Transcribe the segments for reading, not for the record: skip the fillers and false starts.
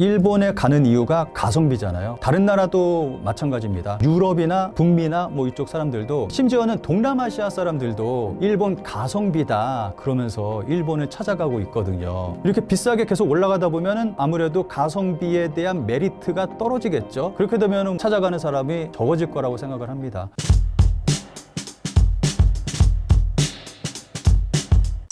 일본에 가는 이유가 가성비잖아요. 다른 나라도 마찬가지입니다. 유럽이나 북미나 뭐 이쪽 사람들도, 심지어는 동남아시아 사람들도 일본 가성비다 그러면서 일본을 찾아가고 있거든요. 이렇게 비싸게 계속 올라가다 보면은 아무래도 가성비에 대한 메리트가 떨어지겠죠. 그렇게 되면 찾아가는 사람이 적어질 거라고 생각을 합니다.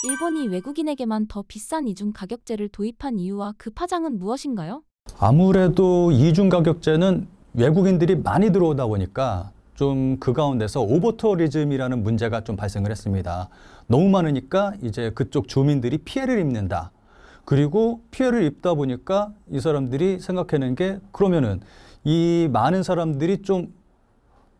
일본이 외국인에게만 더 비싼 이중 가격제를 도입한 이유와 그 파장은 무엇인가요? 아무래도 이중 가격제는 외국인들이 많이 들어오다 보니까 좀 그 가운데서 오버투어리즘이라는 문제가 좀 발생을 했습니다. 너무 많으니까 이제 그쪽 주민들이 피해를 입는다. 그리고 피해를 입다 보니까 이 사람들이 생각하는 게, 그러면은 이 많은 사람들이 좀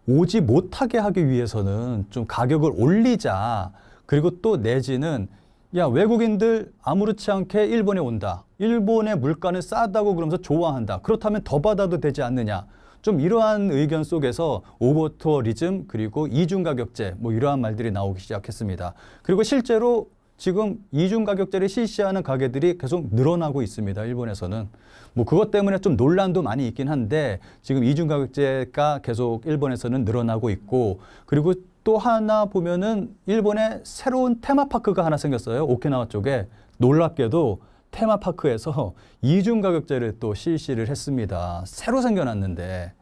오지 못하게 하기 위해서는 좀 가격을 올리자. 그리고 또 내지는 야, 외국인들 아무렇지 않게 일본에 온다. 일본의 물가는 싸다고 그러면서 좋아한다. 그렇다면 더 받아도 되지 않느냐. 좀 이러한 의견 속에서 오버투어리즘 그리고 이중가격제 뭐 이러한 말들이 나오기 시작했습니다. 그리고 실제로 지금 이중가격제를 실시하는 가게들이 계속 늘어나고 있습니다. 일본에서는. 뭐 그것 때문에 좀 논란도 많이 있긴 한데 지금 이중가격제가 계속 일본에서는 늘어나고 있고, 그리고 또 하나 보면은 일본에 새로운 테마파크가 하나 생겼어요. 오키나와 쪽에. 놀랍게도 테마파크에서 이중가격제를 또 실시를 했습니다. 새로 생겨났는데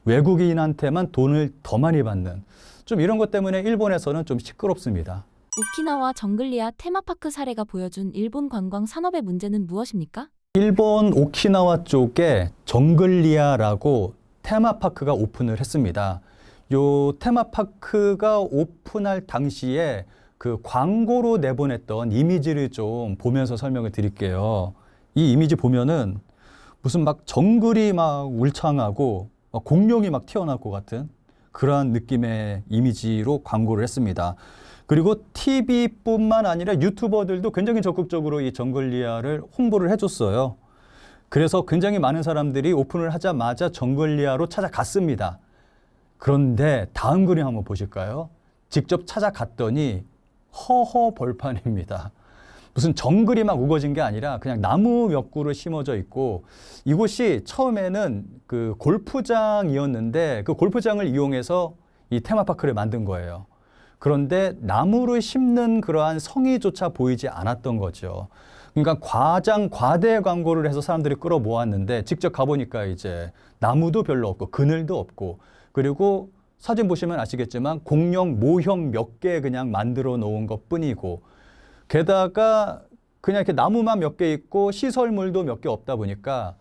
외국인한테만 돈을 더 많이 받는, 좀 이런 것 때문에 일본에서는 좀 시끄럽습니다. 오키나와 정글리아 테마파크 사례가 보여준 일본 관광 산업의 문제는 무엇입니까? 일본 오키나와 쪽에 정글리아라고 테마파크가 오픈을 했습니다. 요 테마파크가 오픈할 당시에 그 광고로 내보냈던 이미지를 좀 보면서 설명을 드릴게요. 이 이미지 보면은 무슨 막 정글이 막 울창하고 막 공룡이 막 튀어나올 것 같은 그러한 느낌의 이미지로 광고를 했습니다. 그리고 TV뿐만 아니라 유튜버들도 굉장히 적극적으로 이 정글리아를 홍보를 해줬어요. 그래서 굉장히 많은 사람들이 오픈을 하자마자 정글리아로 찾아갔습니다. 그런데 다음 그림 한번 보실까요? 직접 찾아갔더니 허허벌판입니다. 무슨 정글이 막 우거진 게 아니라 그냥 나무 몇 그루 심어져 있고, 이곳이 처음에는 그 골프장이었는데 그 골프장을 이용해서 이 테마파크를 만든 거예요. 그런데 나무를 심는 그러한 성의조차 보이지 않았던 거죠. 그러니까 과대 광고를 해서 사람들이 끌어모았는데 직접 가보니까 이제 나무도 별로 없고 그늘도 없고, 그리고 사진 보시면 아시겠지만 공룡 모형 몇 개 그냥 만들어 놓은 것 뿐이고, 게다가 그냥 이렇게 나무만 몇 개 있고 시설물도 몇 개 없다 보니까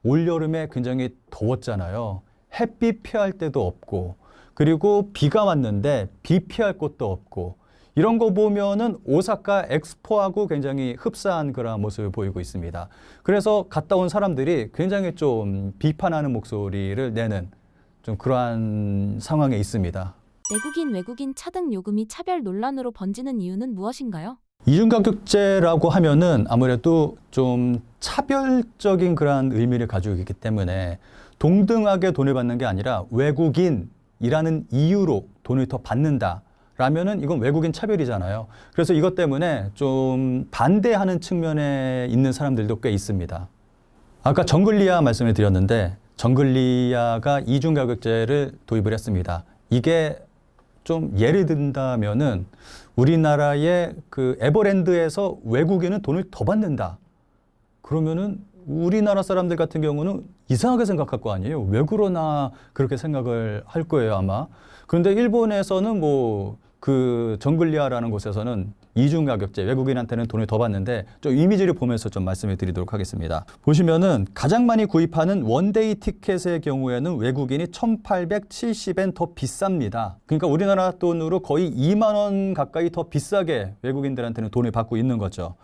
올여름에 굉장히 더웠잖아요. 햇빛 피할 데도 없고, 그리고 비가 왔는데 비 피할 곳도 없고, 이런 거 보면은 오사카 엑스포하고 굉장히 흡사한 그런 모습을 보이고 있습니다. 그래서 갔다 온 사람들이 굉장히 좀 비판하는 목소리를 내는 좀 그러한 상황에 있습니다. 내국인, 외국인 차등 요금이 차별 논란으로 번지는 이유는 무엇인가요? 이중가격제라고 하면은 아무래도 좀 차별적인 그러한 의미를 가지고 있기 때문에 동등하게 돈을 받는 게 아니라 외국인이라는 이유로 돈을 더 받는다 라면은 이건 외국인 차별이잖아요. 그래서 이것 때문에 좀 반대하는 측면에 있는 사람들도 꽤 있습니다. 아까 정글리아 말씀을 드렸는데 정글리아가 이중가격제를 도입을 했습니다. 이게 좀 예를 든다면은 우리나라의 그 에버랜드에서 외국인은 돈을 더 받는다. 그러면은 우리나라 사람들 같은 경우는 이상하게 생각할 거 아니에요. 왜 그러나 그렇게 생각을 할 거예요, 아마. 그런데 일본에서는 뭐 그 정글리아라는 곳에서는 이중가격제, 외국인한테는 돈을 더 받는데 좀 이미지를 보면서 좀 말씀을 드리도록 하겠습니다. 보시면은 가장 많이 구입하는 원데이 티켓의 경우에는 외국인이 1,870엔 더 비쌉니다. 그러니까 우리나라 돈으로 거의 2만 원 가까이 더 비싸게 외국인들한테는 돈을 받고 있는 거죠.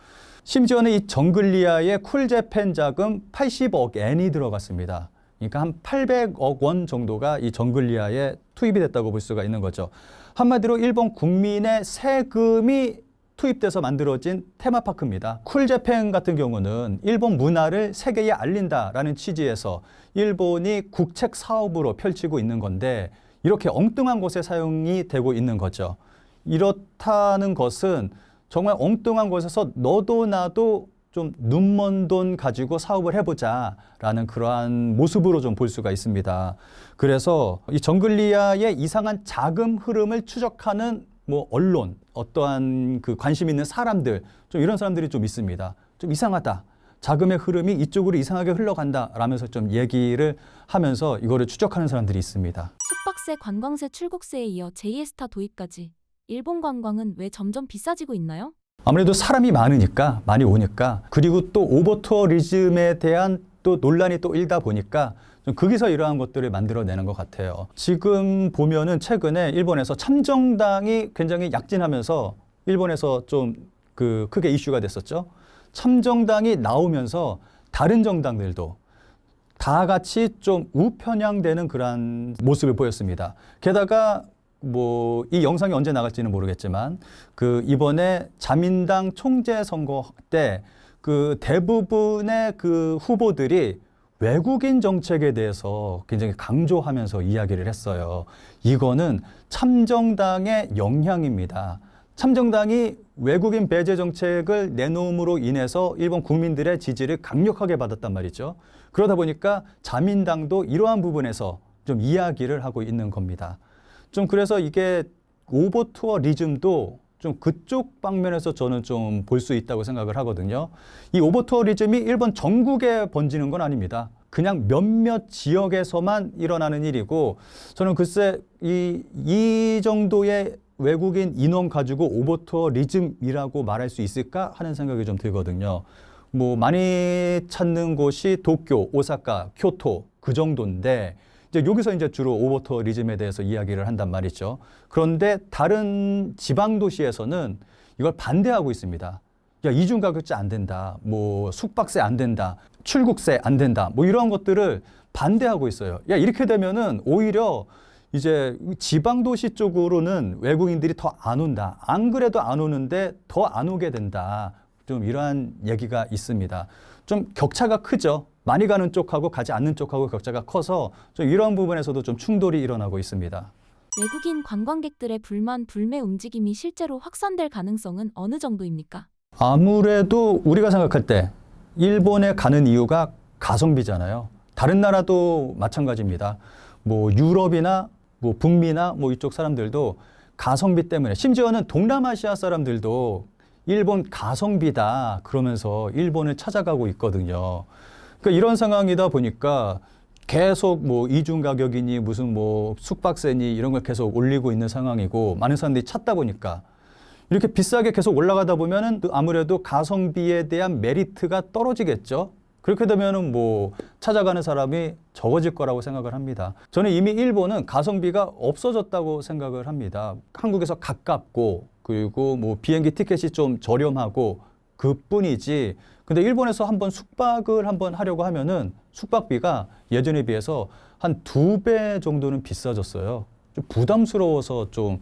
심지어는 이 정글리아의 쿨재팬 자금 80억 엔이 들어갔습니다. 그러니까 한 800억 원 정도가 이 정글리아에 투입이 됐다고 볼 수가 있는 거죠. 한마디로 일본 국민의 세금이 투입돼서 만들어진 테마파크입니다. 쿨재팬 같은 경우는 일본 문화를 세계에 알린다라는 취지에서 일본이 국책 사업으로 펼치고 있는 건데 이렇게 엉뚱한 곳에 사용이 되고 있는 거죠. 이렇다는 것은 정말 엉뚱한 곳에서 너도 나도 좀 눈먼 돈 가지고 사업을 해보자라는 그러한 모습으로 좀 볼 수가 있습니다. 그래서 이 정글리아의 이상한 자금 흐름을 추적하는 뭐 언론, 어떠한 그 관심 있는 사람들, 좀 이런 사람들이 좀 있습니다. 좀 이상하다. 자금의 흐름이 이쪽으로 이상하게 흘러간다 라면서 좀 얘기를 하면서 이거를 추적하는 사람들이 있습니다. 숙박세, 관광세, 출국세에 이어 제2의 스타 도입까지 일본 관광은 왜 점점 비싸지고 있나요? 아무래도 사람이 많으니까, 많이 오니까, 그리고 또 오버투어리즘에 대한 또 논란이 또 일다 보니까 좀 거기서 이러한 것들을 만들어내는 것 같아요. 지금 보면은 최근에 일본에서 참정당이 굉장히 약진하면서 일본에서 좀 그 크게 이슈가 됐었죠. 참정당이 나오면서 다른 정당들도 다 같이 좀 우편향되는 그런 모습을 보였습니다. 게다가 뭐 이 영상이 언제 나갈지는 모르겠지만 그 이번에 자민당 총재 선거 때 그 대부분의 그 후보들이 외국인 정책에 대해서 굉장히 강조하면서 이야기를 했어요. 이거는 참정당의 영향입니다. 참정당이 외국인 배제 정책을 내놓음으로 인해서 일본 국민들의 지지를 강력하게 받았단 말이죠. 그러다 보니까 자민당도 이러한 부분에서 좀 이야기를 하고 있는 겁니다. 좀 그래서 이게 오버투어리즘도 좀 그쪽 방면에서 저는 좀 볼 수 있다고 생각을 하거든요. 이 오버투어리즘이 일본 전국에 번지는 건 아닙니다. 그냥 몇몇 지역에서만 일어나는 일이고 저는 글쎄 이 정도의 외국인 인원 가지고 오버투어리즘이라고 말할 수 있을까 하는 생각이 좀 들거든요. 뭐 많이 찾는 곳이 도쿄, 오사카, 교토 그 정도인데 이제 여기서 이제 주로 오버투어리즘에 대해서 이야기를 한단 말이죠. 그런데 다른 지방 도시에서는 이걸 반대하고 있습니다. 야, 이중 가격제 안 된다. 뭐 숙박세 안 된다. 출국세 안 된다. 뭐 이런 것들을 반대하고 있어요. 야, 이렇게 되면은 오히려 이제 지방 도시 쪽으로는 외국인들이 더 안 온다. 안 그래도 안 오는데 더 안 오게 된다. 좀 이러한 얘기가 있습니다. 좀 격차가 크죠. 많이 가는 쪽하고 가지 않는 쪽하고 격차가 커서 좀 이런 부분에서도 좀 충돌이 일어나고 있습니다. 외국인 관광객들의 불만, 불매 움직임이 실제로 확산될 가능성은 어느 정도입니까? 아무래도 우리가 생각할 때 일본에 가는 이유가 가성비잖아요. 다른 나라도 마찬가지입니다. 뭐 유럽이나 뭐 북미나 뭐 이쪽 사람들도 가성비 때문에 심지어는 동남아시아 사람들도 일본 가성비다 그러면서 일본을 찾아가고 있거든요. 그러니까 이런 상황이다 보니까 계속 뭐 이중 가격이니 무슨 뭐 숙박세니 이런 걸 계속 올리고 있는 상황이고 많은 사람들이 찾다 보니까 이렇게 비싸게 계속 올라가다 보면은 아무래도 가성비에 대한 메리트가 떨어지겠죠. 그렇게 되면은 뭐 찾아가는 사람이 적어질 거라고 생각을 합니다. 저는 이미 일본은 가성비가 없어졌다고 생각을 합니다. 한국에서 가깝고 그리고 뭐 비행기 티켓이 좀 저렴하고 그뿐이지. 근데 일본에서 한번 숙박을 한번 하려고 하면은 숙박비가 예전에 비해서 한 2배 정도는 비싸졌어요. 좀 부담스러워서 좀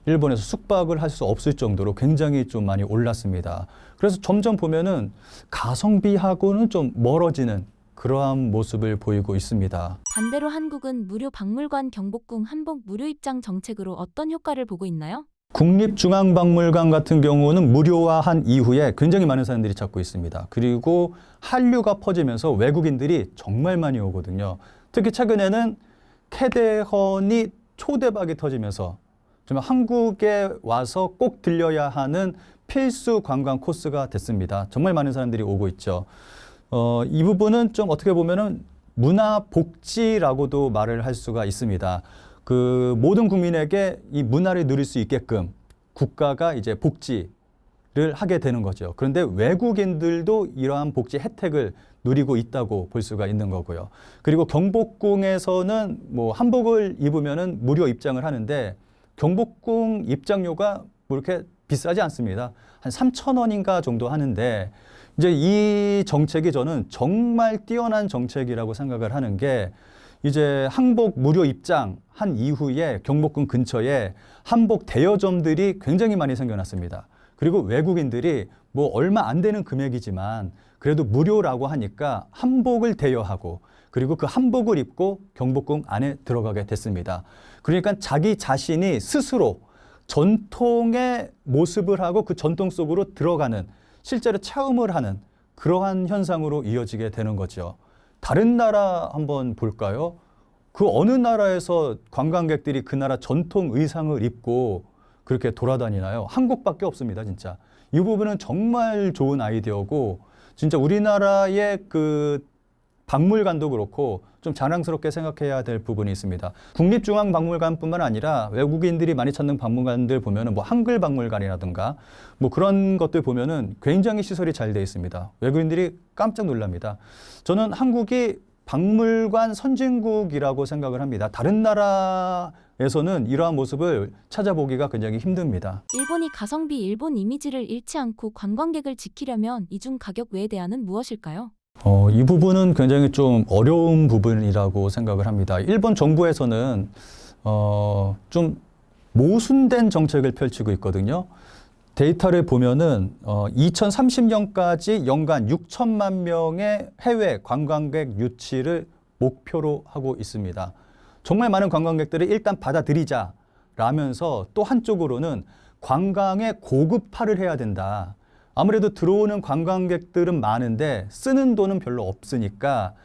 일본에서 숙박을 할 수 없을 정도로 굉장히 좀 많이 올랐습니다. 그래서 점점 보면은 가성비하고는 좀 멀어지는 그러한 모습을 보이고 있습니다. 반대로 한국은 무료 박물관, 경복궁, 한복 무료 입장 정책으로 어떤 효과를 보고 있나요? 국립중앙박물관 같은 경우는 무료화한 이후에 굉장히 많은 사람들이 찾고 있습니다. 그리고 한류가 퍼지면서 외국인들이 정말 많이 오거든요. 특히 최근에는 캐대헌이 초대박이 터지면서 좀 한국에 와서 꼭 들려야 하는 필수 관광 코스가 됐습니다. 정말 많은 사람들이 오고 있죠. 이 부분은 좀 어떻게 보면은 문화 복지라고도 말을 할 수가 있습니다. 그 모든 국민에게 이 문화를 누릴 수 있게끔 국가가 이제 복지를 하게 되는 거죠. 그런데 외국인들도 이러한 복지 혜택을 누리고 있다고 볼 수가 있는 거고요. 그리고 경복궁에서는 뭐 한복을 입으면은 무료 입장을 하는데 경복궁 입장료가 뭐 이렇게 비싸지 않습니다. 한 3,000원인가 정도 하는데 이제 이 정책이 저는 정말 뛰어난 정책이라고 생각을 하는 게 이제 한복 무료 입장 한 이후에 경복궁 근처에 한복 대여점들이 굉장히 많이 생겨났습니다. 그리고 외국인들이 뭐 얼마 안 되는 금액이지만 그래도 무료라고 하니까 한복을 대여하고 그리고 그 한복을 입고 경복궁 안에 들어가게 됐습니다. 그러니까 자기 자신이 스스로 전통의 모습을 하고 그 전통 속으로 들어가는 실제로 체험을 하는 그러한 현상으로 이어지게 되는 거죠. 다른 나라 한번 볼까요? 그 어느 나라에서 관광객들이 그 나라 전통 의상을 입고 그렇게 돌아다니나요? 한국밖에 없습니다, 진짜. 이 부분은 정말 좋은 아이디어고, 진짜 우리나라의 그 박물관도 그렇고 좀 자랑스럽게 생각해야 될 부분이 있습니다. 국립중앙박물관뿐만 아니라 외국인들이 많이 찾는 박물관들 보면은 뭐 한글박물관이라든가 뭐 그런 것들 보면은 굉장히 시설이 잘 돼 있습니다. 외국인들이 깜짝 놀랍니다. 저는 한국이 박물관 선진국이라고 생각을 합니다. 다른 나라에서는 이러한 모습을 찾아보기가 굉장히 힘듭니다. 일본이 가성비 일본 이미지를 잃지 않고 관광객을 지키려면 이중 가격 외에 대안은 무엇일까요? 이 부분은 굉장히 좀 어려운 부분이라고 생각을 합니다. 일본 정부에서는 좀 모순된 정책을 펼치고 있거든요. 데이터를 보면은 2030년까지 연간 6천만 명의 해외 관광객 유치를 목표로 하고 있습니다. 정말 많은 관광객들을 일단 받아들이자라면서 또 한쪽으로는 관광에 고급화를 해야 된다. 아무래도 들어오는 관광객들은 많은데 쓰는 돈은 별로 없으니까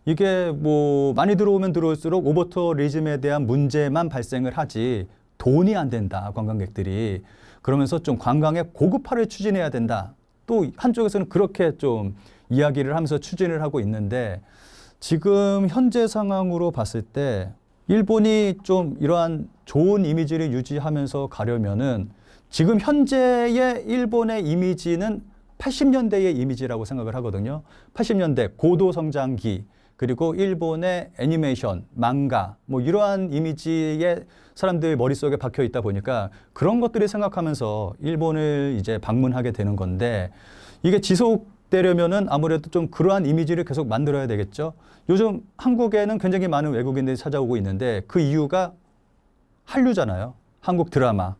이게 뭐 많이 들어오면 들어올수록 오버투어리즘에 대한 문제만 발생을 하지 돈이 안 된다, 관광객들이. 그러면서 좀 관광의 고급화를 추진해야 된다. 또 한쪽에서는 그렇게 좀 이야기를 하면서 추진을 하고 있는데, 지금 현재 상황으로 봤을 때 일본이 좀 이러한 좋은 이미지를 유지하면서 가려면은 지금 현재의 일본의 이미지는 80년대의 이미지라고 생각을 하거든요. 80년대 고도 성장기, 그리고 일본의 애니메이션, 망가, 뭐 이러한 이미지에 사람들 머릿속에 박혀 있다 보니까 그런 것들을 생각하면서 일본을 이제 방문하게 되는 건데, 이게 지속되려면은 아무래도 좀 그러한 이미지를 계속 만들어야 되겠죠. 요즘 한국에는 굉장히 많은 외국인들이 찾아오고 있는데 그 이유가 한류잖아요. 한국 드라마,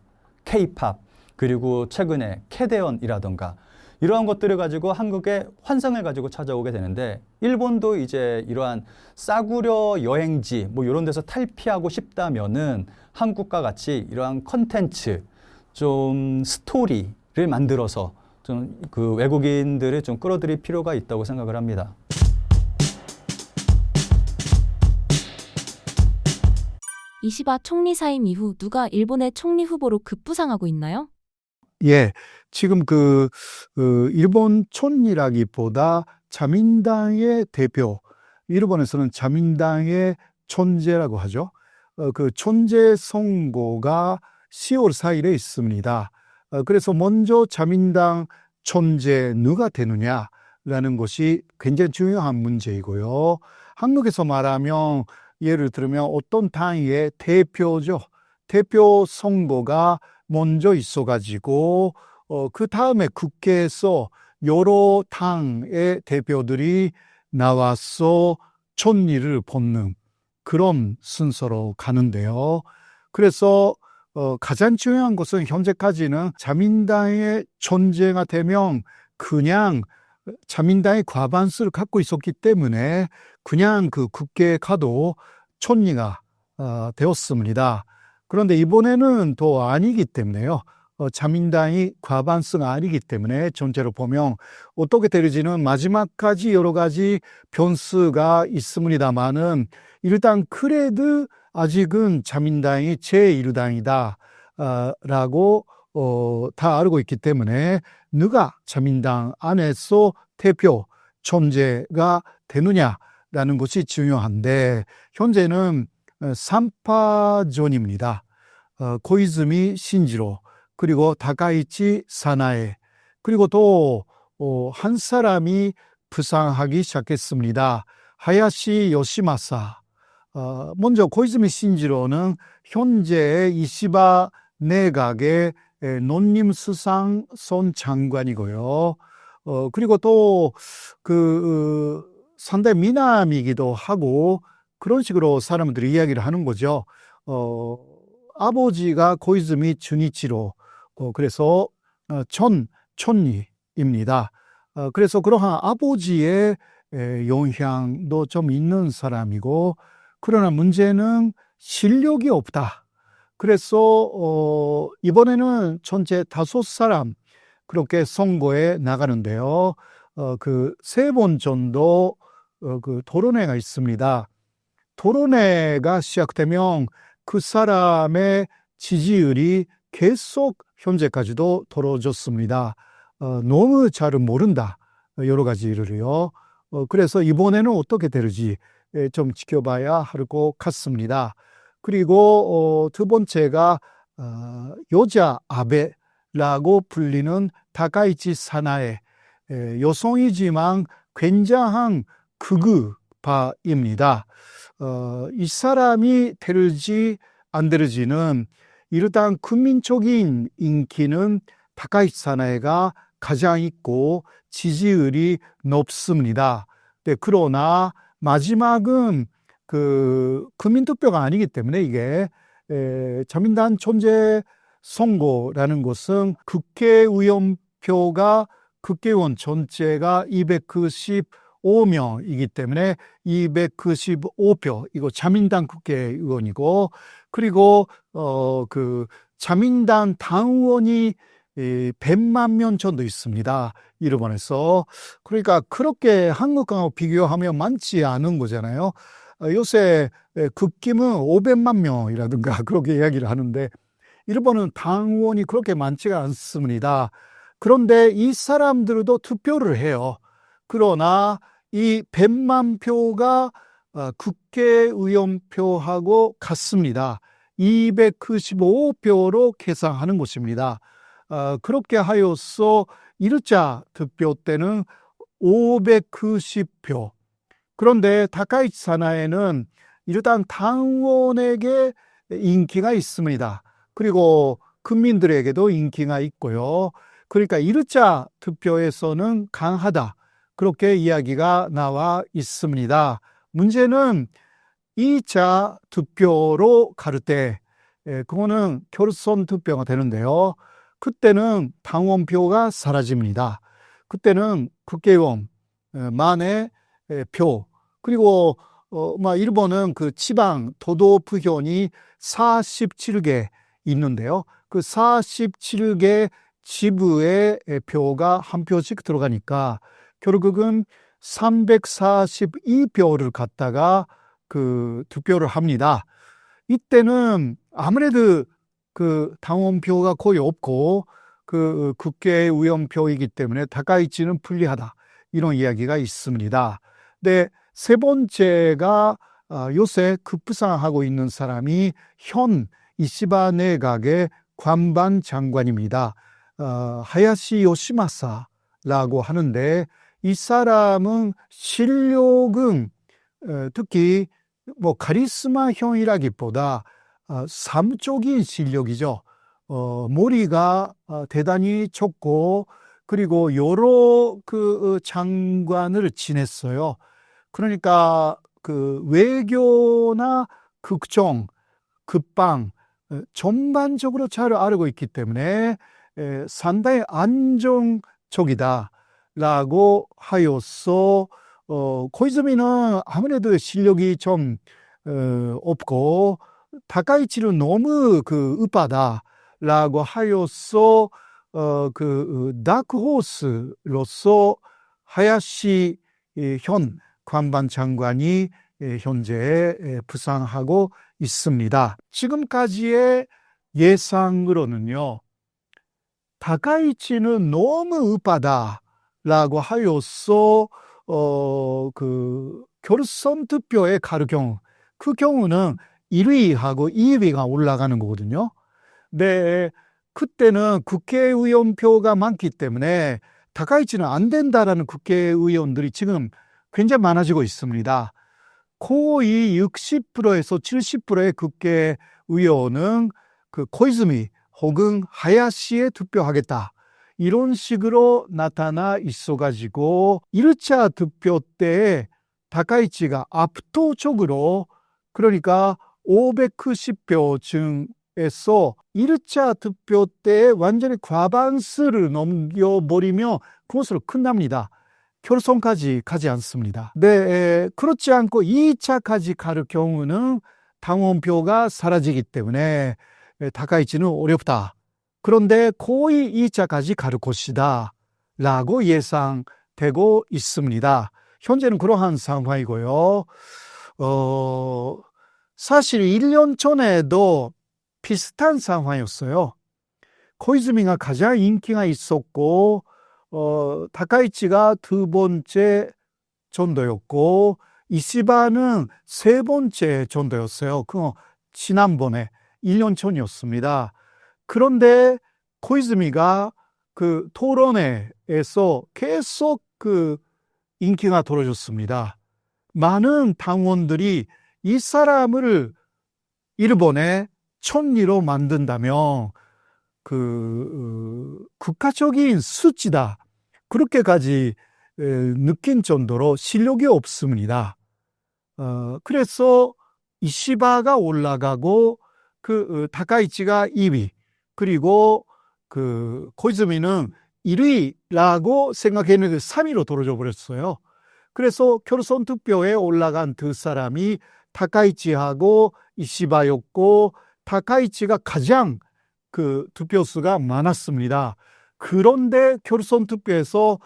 K-팝, 그리고 최근에 캐대언이라던가 이러한 것들을 가지고 한국의 환상을 가지고 찾아오게 되는데, 일본도 이제 이러한 싸구려 여행지 뭐 이런 데서 탈피하고 싶다면은 한국과 같이 이러한 컨텐츠, 좀 스토리를 만들어서 좀 그 외국인들을 좀 끌어들일 필요가 있다고 생각을 합니다. 이시바 총리 사임 이후 누가 일본의 총리 후보로 급부상하고 있나요? 예, 지금 일본 촌이라기보다 자민당의 대표, 일본에서는 자민당의 촌제라고 하죠. 그 촌제 선거가 10월 4일에 있습니다. 그래서 먼저 자민당 촌제 누가 되느냐라는 것이 굉장히 중요한 문제이고요. 한국에서 말하면 예를 들면 어떤 당의 대표죠. 대표 선거가 먼저 있어가지고 그 다음에 국회에서 여러 당의 대표들이 나와서 촌리를 뽑는 그런 순서로 가는데요. 그래서 가장 중요한 것은 현재까지는 자민당의 존재가 되면 그냥 자민당의 과반수를 갖고 있었기 때문에 그냥 그 국회에 가도 촌리가 되었습니다. 그런데 이번에는 또 아니기 때문에요. 자민당이 과반수가 아니기 때문에 전체로 보면 어떻게 될지는 마지막까지 여러 가지 변수가 있습니다만은 일단 그래도 아직은 자민당이 제1당이다 라고 다 알고 있기 때문에 누가 자민당 안에서 대표 존재가 되느냐라는 것이 중요한데, 현재는 3파전입니다. 고이즈미 신지로, 그리고 다카이치 사나에, 그리고 또 한 사람이 부상하기 시작했습니다. 하야시 요시마사. 먼저 고이즈미 신지로는 현재 이시바 내각의 농림수산선 장관이고요. 그리고 또 상대 미남이기도 하고 그런 식으로 사람들이 이야기를 하는 거죠. 아버지가 고이즈미 춘이치로, 그래서 촌리입니다. 그래서 그러한 아버지의 영향도 좀 있는 사람이고, 그러나 문제는 실력이 없다. 그래서 이번에는 전체 5사람 그렇게 선거에 나가는데요. 그 3번 정도 그 토론회가 있습니다. 토론회가 시작되면 그 사람의 지지율이 계속 현재까지도 떨어졌습니다. 너무 잘은 모른다. 여러 가지를요. 그래서 이번에는 어떻게 될지 좀 지켜봐야 할 것 같습니다. 그리고 두 번째가 여자 아베라고 불리는 다카이치 사나에, 여성이지만 굉장한 극우파입니다. 이 사람이 될지 안 될지는 일단 국민적인 인기는 다카이치 사나에가 가장 있고 지지율이 높습니다. 네, 그러나 마지막은 그 국민투표가 아니기 때문에 이게 자민당 존재 선거라는 것은 국회의원표가 국회의원 전체가 295명이기 때문에 295표, 이거 자민당 국회의원이고, 그리고 그 자민당 당원이 100만 명 정도 있습니다. 일본에서. 그러니까 그렇게 한국하고 비교하면 많지 않은 거잖아요. 요새 국힘은 500만 명이라든가 그렇게 이야기를 하는데 일본은 당원이 그렇게 많지가 않습니다. 그런데 이 사람들도 투표를 해요. 그러나 이 100만 표가 국회의원표하고 같습니다. 295표로 계산하는 것입니다. 그렇게 하여서 1차 투표 때는 590표. 그런데 다카이치 사나에는 일단 당원에게 인기가 있습니다. 그리고 국민들에게도 인기가 있고요. 그러니까 1차 투표에서는 강하다. 그렇게 이야기가 나와 있습니다. 문제는 2차 투표로 갈 때, 그거는 결선 투표가 되는데요. 그때는 당원표가 사라집니다. 그때는 국회의원만의 표, 그리고 일본은 그 지방 도도부현이 47개 있는데요. 그 47개 지부의 표가 한 표씩 들어가니까 결국은 342표를 갖다가 그 투표를 합니다. 이때는 아무래도 그 당원표가 거의 없고 그 국회의원표이기 때문에 다카이치는 불리하다. 이런 이야기가 있습니다. 근데 세 번째가 요새 급부상하고 있는 사람이 현 이시바 내각의 관방 장관입니다. 하야시 요시마사라고 하는데 이 사람은 실력은 특히 뭐 카리스마형이라기보다 사무적인 실력이죠. 머리가 대단히 좁고 그리고 여러 그 장관을 지냈어요. 그러니까 그 외교나 국정, 국방 전반적으로 잘 알고 있기 때문에 상당히 안정적이다라고 하여서 코이즈미는 아무래도 실력이 좀 없고 다카이치는 너무 그 으빠다라고 하여서 그 다크호스로서 하야시 현 관방 장관이 현재 부상하고 있습니다. 지금까지의 예상으로는요, 다카이치는 너무 으빠다라고 하여서 그 결선 투표에 갈 경우, 그 경우는 1위하고 2위가 올라가는 거거든요. 네, 그때는 국회의원표가 많기 때문에 다카이치는 안 된다라는 국회의원들이 지금 굉장히 많아지고 있습니다. 거의 60%에서 70%의 국회의원은 그 코이즈미 혹은 하야시에 투표하겠다. 이런 식으로 나타나 있어가지고 1차 투표 때 다카이치가 압도적으로 그러니까 590표 중에서 1차 투표 때 완전히 과반수를 넘겨버리며 그것으로 끝납니다. 결선까지 가지 않습니다. 네, 그렇지 않고 2차까지 갈 경우는 당원표가 사라지기 때문에 다카이치는 어렵다. 그런데 거의 2차까지 갈 것이다 라고 예상하고 되고 있습니다. 현재는 그러한 상황이고요. 사실 1년 전에도 비슷한 상황이었어요. 코이즈미가 가장 인기가 있었고, 다카이치가 두 번째 전도였고, 이시바는 세 번째 전도였어요. 그거 지난번에 1년 전이었습니다. 그런데 코이즈미가 그 토론회에서 계속 그 인기가 떨어졌습니다. 많은 당원들이 이 사람을 일본의 총리로 만든다면 국가적인 수치다. 그렇게까지 느낀 정도로 실력이 없습니다. 그래서 이시바가 올라가고 다카이치가 2위, 그리고 코이즈미는 1위라고 생각했는데 3위로 떨어져 버렸어요. 그래서 결선 투표에 올라간 두 사람이 다카이치하고 이시바였고, 다카이치가 가장 투표수가 많았습니다. 그런데 결선 투표에서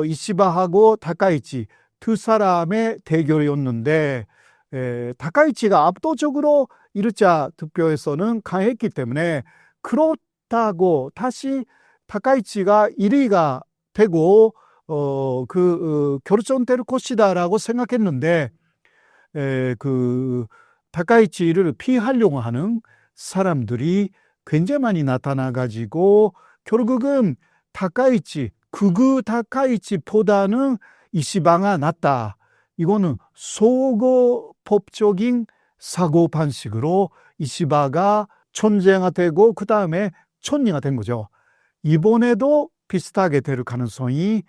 이시바하고 다카이치 두 사람의 대결이었는데, 다카이치가 압도적으로 1차 투표에서는 강했기 때문에 그렇다고 다시 다카이치가 1위가 되고 결정될 것이다라고 생각했는데, 다카이치를 피하려고 하는 사람들이 굉장히 많이 나타나가지고 결국은 극우 다카이치보다는 이시바가 낫다. 이거는 소거법적인 사고 방식으로 이시바가 천재가 되고 그 다음에 총리가 된 거죠. 이번에도 비슷하게 될 가능성이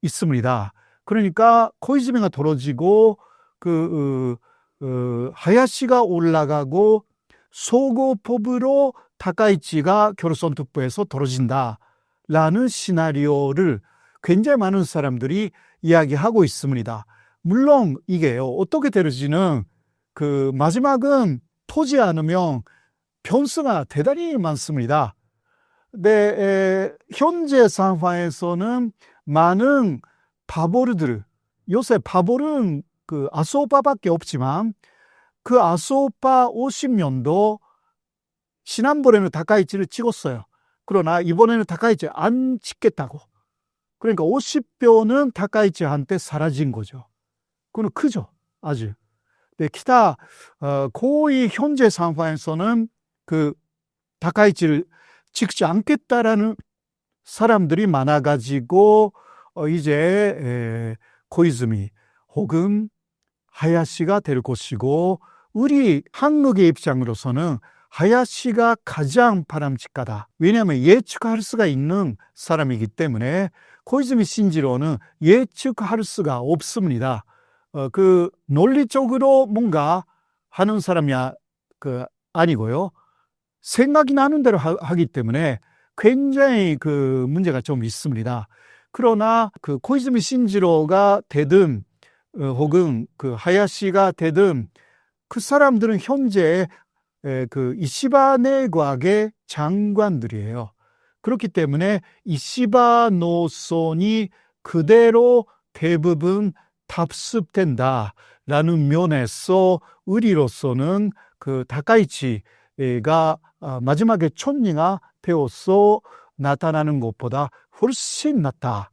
있습니다. 그러니까 코이즈미가 떨어지고 하야시가 올라가고 소거법으로 다카이치가 결선 투표에서 떨어진다라는 시나리오를 굉장히 많은 사람들이 이야기하고 있습니다. 물론 이게요, 어떻게 될지는 마지막은 토지 않으면 변수가 대단히 많습니다. 근데 현재 상황에서는 많은 바보르들, 요새 바보는 아소파밖에 없지만 그 아소파 50년도 지난번에는 다카이치를 찍었어요. 그러나 이번에는 다카이치 안 찍겠다고. 그러니까 50표는 다카이치한테 사라진 거죠. 그건 크죠, 아주. 네, 기타 거의 현재 상황에서는 다카이치를 찍지 않겠다라는 사람들이 많아가지고 이제 코이즈미 혹은 하야시가 될 것이고, 우리 한국의 입장으로서는 하야시가 가장 바람직하다. 왜냐하면 예측할 수가 있는 사람이기 때문에 코이즈미 신지로는 예측할 수가 없습니다. 논리적으로 뭔가 하는 사람이 아니고요. 생각이 나는 대로 하기 때문에 굉장히 문제가 좀 있습니다. 그러나 코이즈미 신지로가 되든 혹은 하야시가 되든 그 사람들은 현재 이시바 내각의 장관들이에요. 그렇기 때문에 이시바 노선이 그대로 대부분 답습된다라는 면에서 우리로서는 다카이치가 마지막에 총리가 되어서 나타나는 것보다 훨씬 낫다.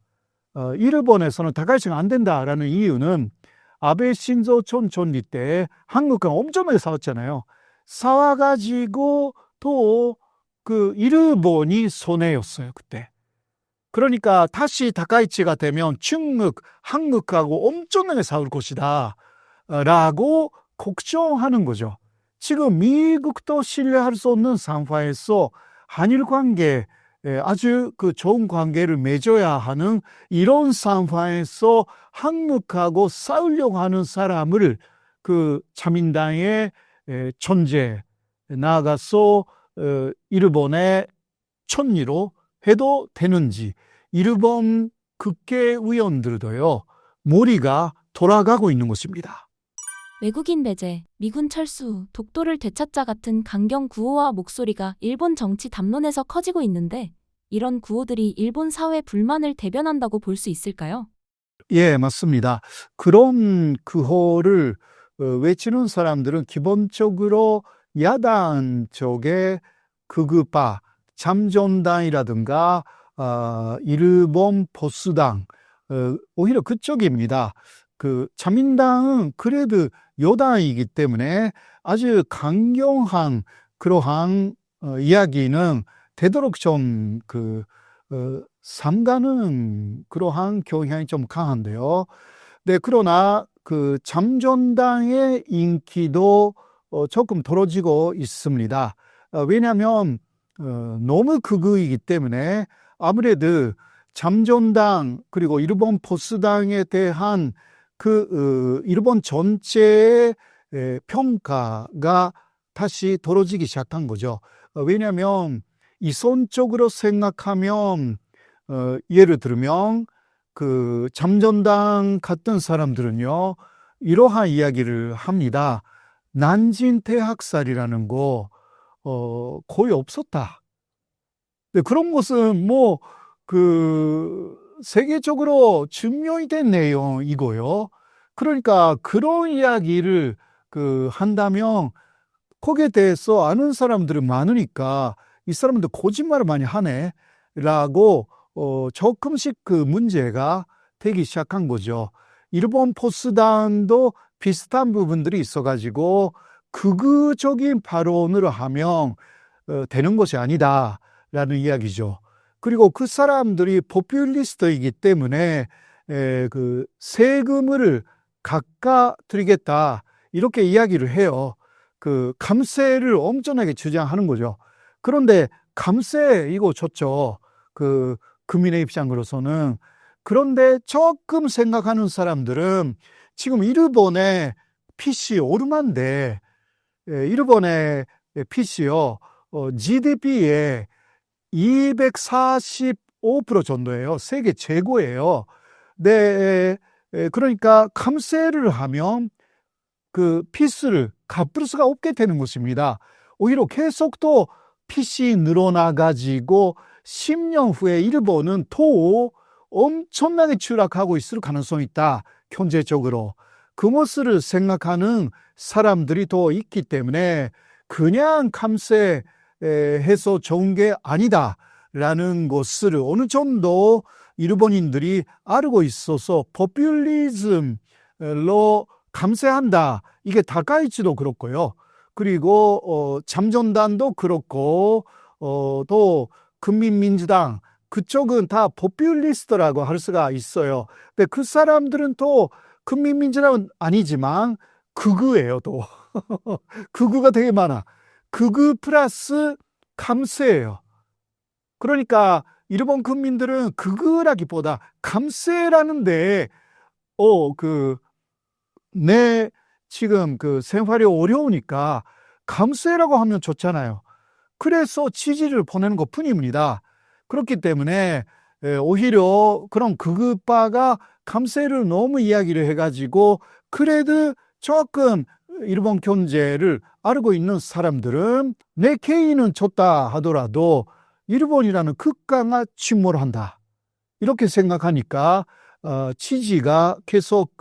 일본에서는 다카이치가 안 된다라는 이유는 아베 신조 전 총리 때 한국과 엄청나게 싸웠잖아요. 싸워가지고 또 일본이 손해였어요, 그때. 그러니까 다시 다카이치가 되면 중국, 한국하고 엄청나게 싸울 것이다 라고 걱정하는 거죠. 지금 미국도 신뢰할 수 없는 상황에서 한일 관계, 아주 좋은 관계를 맺어야 하는 이런 상황에서 한국하고 싸우려고 하는 사람을 자민당의 천재 나아가서 일본의 총리로 해도 되는지, 일본 국회의원들도요, 머리가 돌아가고 있는 것입니다. 외국인 배제, 미군 철수, 독도를 되찾자 같은 강경 구호와 목소리가 일본 정치 담론에서 커지고 있는데, 이런 구호들이 일본 사회 불만을 대변한다고 볼 수 있을까요? 예, 맞습니다. 그런 구호를 외치는 사람들은 기본적으로 야당 쪽의 극우파, 잠전당이라든가 일본 보수당, 오히려 그쪽입니다. 그 자민당은 그래도 여당이기 때문에 아주 강경한 그러한 이야기는 되도록 좀 삼가는 그러한 경향이 좀 강한데요. 네, 그러나 그 잠전당의 인기도 조금 떨어지고 있습니다. 왜냐하면 너무 극우이기 때문에 아무래도 잠전당 그리고 일본 보수당에 대한 일본 전체의 평가가 다시 떨어지기 시작한 거죠. 왜냐하면 이선적으로 생각하면 예를 들면 그 잠전당 같은 사람들은요 이러한 이야기를 합니다. 난징 퇴학살이라는 거 거의 없었다. 근데 그런 것은 뭐 세계적으로 증명이 된 내용이고요. 그러니까 그런 이야기를 한다면 거기에 대해서 아는 사람들은 많으니까 이 사람들 거짓말을 많이 하네 라고 조금씩 문제가 되기 시작한 거죠. 일본 포스단도 비슷한 부분들이 있어가지고 극우적인 발언을 하면 되는 것이 아니다 라는 이야기죠. 그리고 그 사람들이 포퓰리스트이기 때문에 세금을 깎아드리겠다 이렇게 이야기를 해요. 감세를 엄청나게 주장하는 거죠. 그런데 감세 이거 좋죠. 국민의 입장으로서는. 그런데 조금 생각하는 사람들은 지금 일본의 PC 오르만데 일본의 PC요 GDP의 245% 정도예요. 세계 최고예요. 네, 그러니까 감세를 하면 PC를 갚을 수가 없게 되는 것입니다. 오히려 계속 또 PC 늘어나가지고 10년 후에 일본은 더 엄청나게 추락하고 있을 가능성이 있다. 경제적으로. 그것을 생각하는 사람들이 더 있기 때문에 그냥 감세해서 좋은 게 아니다라는 것을 어느 정도 일본인들이 알고 있어서 포퓰리즘로 감세한다. 이게 다카이치도 그렇고요. 그리고 잠전단도 그렇고 또 국민민주당 그쪽은 다 포퓰리스트라고 할 수가 있어요. 근데 그 사람들은 또 국민민주당은 아니지만 극우예요. 또 극우가 되게 많아. 극우 플러스 감세예요. 그러니까 일본 국민들은 극우라기보다 감세라는데 내 지금 생활이 어려우니까 감세라고 하면 좋잖아요. 그래서 지지를 보내는 것 뿐입니다. 그렇기 때문에 오히려 그런 극우파가 감세를 너무 이야기를 해가지고 그래도 조금 일본 경제를 알고 있는 사람들은 내 개인은 좋다 하더라도 일본이라는 국가가 침몰한다. 이렇게 생각하니까 지지가 계속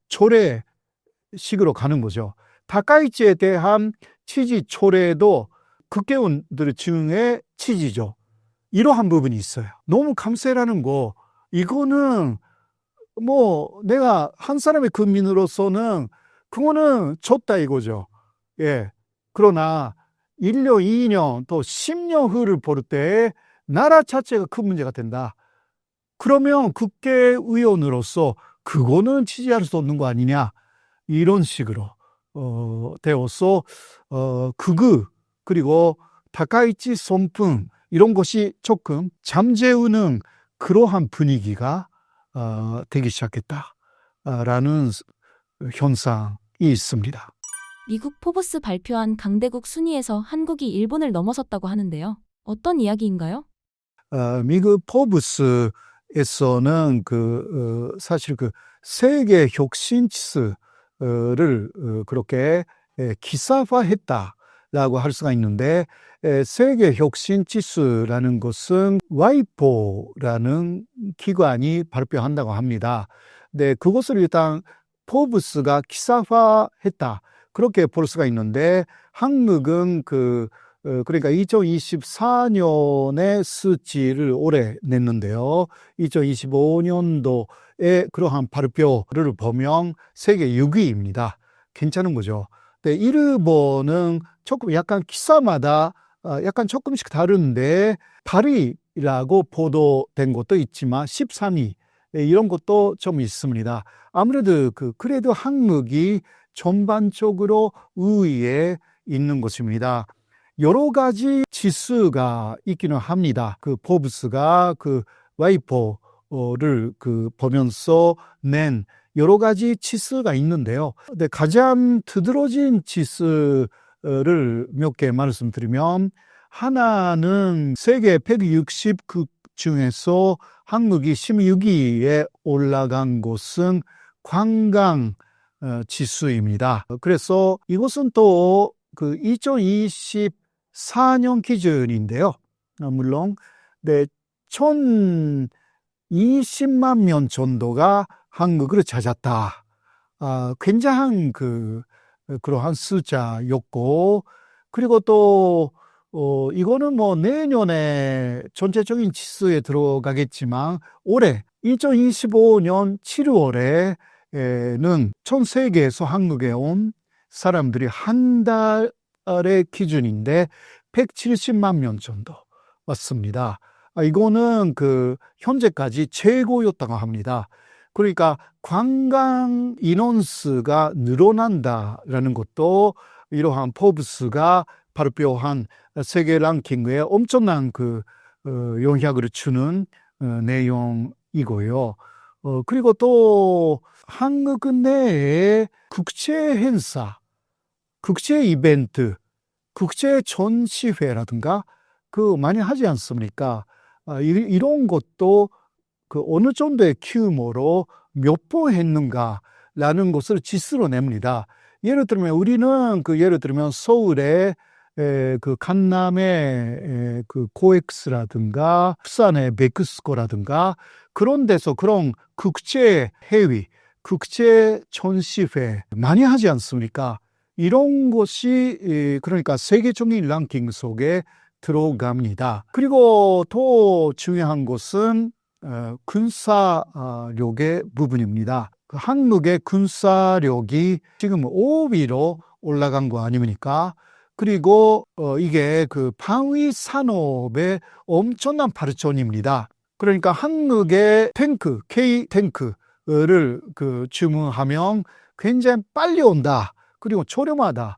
초래식으로 가는 거죠. 다카이치에 대한 지지 초래도 극계원들 중에 지지죠. 이러한 부분이 있어요. 너무 감세라는 거 이거는 뭐 내가 한 사람의 국민으로서는 그거는 좋다 이거죠. 예. 그러나 1년, 2년, 또 10년 후를 볼 때 나라 자체가 큰 문제가 된다. 그러면 국회의원으로서 그거는 지지할 수 없는 거 아니냐. 이런 식으로 되어서 극우 그리고 다카이치 손풍 이런 것이 조금 잠재우는 그러한 분위기가 되기 시작했다라는 현상이 있습니다. 미국 포브스 발표한 강대국 순위에서 한국이 일본을 넘어섰다고 하는데요. 어떤 이야기인가요? 미국 포브스에서는 사실 세계 혁신 지수를 그렇게 기사화했다라고 할 수가 있는데 세계 혁신 지수라는 것은 와이포라는 기관이 발표한다고 합니다. 네, 그것을 일단 포브스가 기사화했다. 그렇게 볼 수가 있는데 한국은 그러니까 2024년의 수치를 올해 냈는데요. 2025년도에 그러한 발표를 보면 세계 6위입니다. 괜찮은 거죠. 네, 일본은 조금 약간 기사마다 약간 조금씩 다른데 8위라고 보도된 것도 있지만 13위 이런 것도 좀 있습니다. 아무래도 그래도 한국이 전반적으로 우위에 있는 것입니다. 여러 가지 지수가 있기는 합니다. 포브스가 와이포를 보면서 낸 여러 가지 지수가 있는데요. 근데 가장 두드러진 지수를 몇 개 말씀드리면 하나는 세계 160국 중에서 한국이 16위에 올라간 곳은 관광 지수입니다. 그래서 이것은 또 2024년 기준인데요. 물론 네, 1020만 명 정도가 한국을 찾았다. 굉장한 그러한 숫자였고, 그리고 또 이거는 뭐 내년에 전체적인 지수에 들어가겠지만 올해 2025년 7월에는 전 세계에서 한국에 온 사람들이 한 달의 기준인데 170만 명 정도 왔습니다. 이거는 현재까지 최고였다고 합니다. 그러니까 관광 인원수가 늘어난다라는 것도 이러한 포브스가 발표한 세계 랭킹에 엄청난 영향을 주는 내용이고요. 그리고 또 한국 내에 국제 행사, 국제 이벤트, 국제 전시회라든가 많이 하지 않습니까? 이런 것도 어느 정도의 규모로 몇 번 했는가라는 것을 지수로 냅니다. 예를 들면 우리는 예를 들면 서울에 강남의 코엑스라든가 부산의 백스코라든가 그런 데서 그런 국제 회의, 국제 전시회 많이 하지 않습니까? 이런 것이 그러니까 세계적인 랭킹 속에 들어갑니다. 그리고 더 중요한 것은 군사력의 부분입니다. 한국의 군사력이 지금 5위로 올라간 거 아닙니까? 그리고 이게 방위 산업의 엄청난 발전입니다. 그러니까 한국의 탱크, K-탱크를 주문하면 굉장히 빨리 온다. 그리고 저렴하다.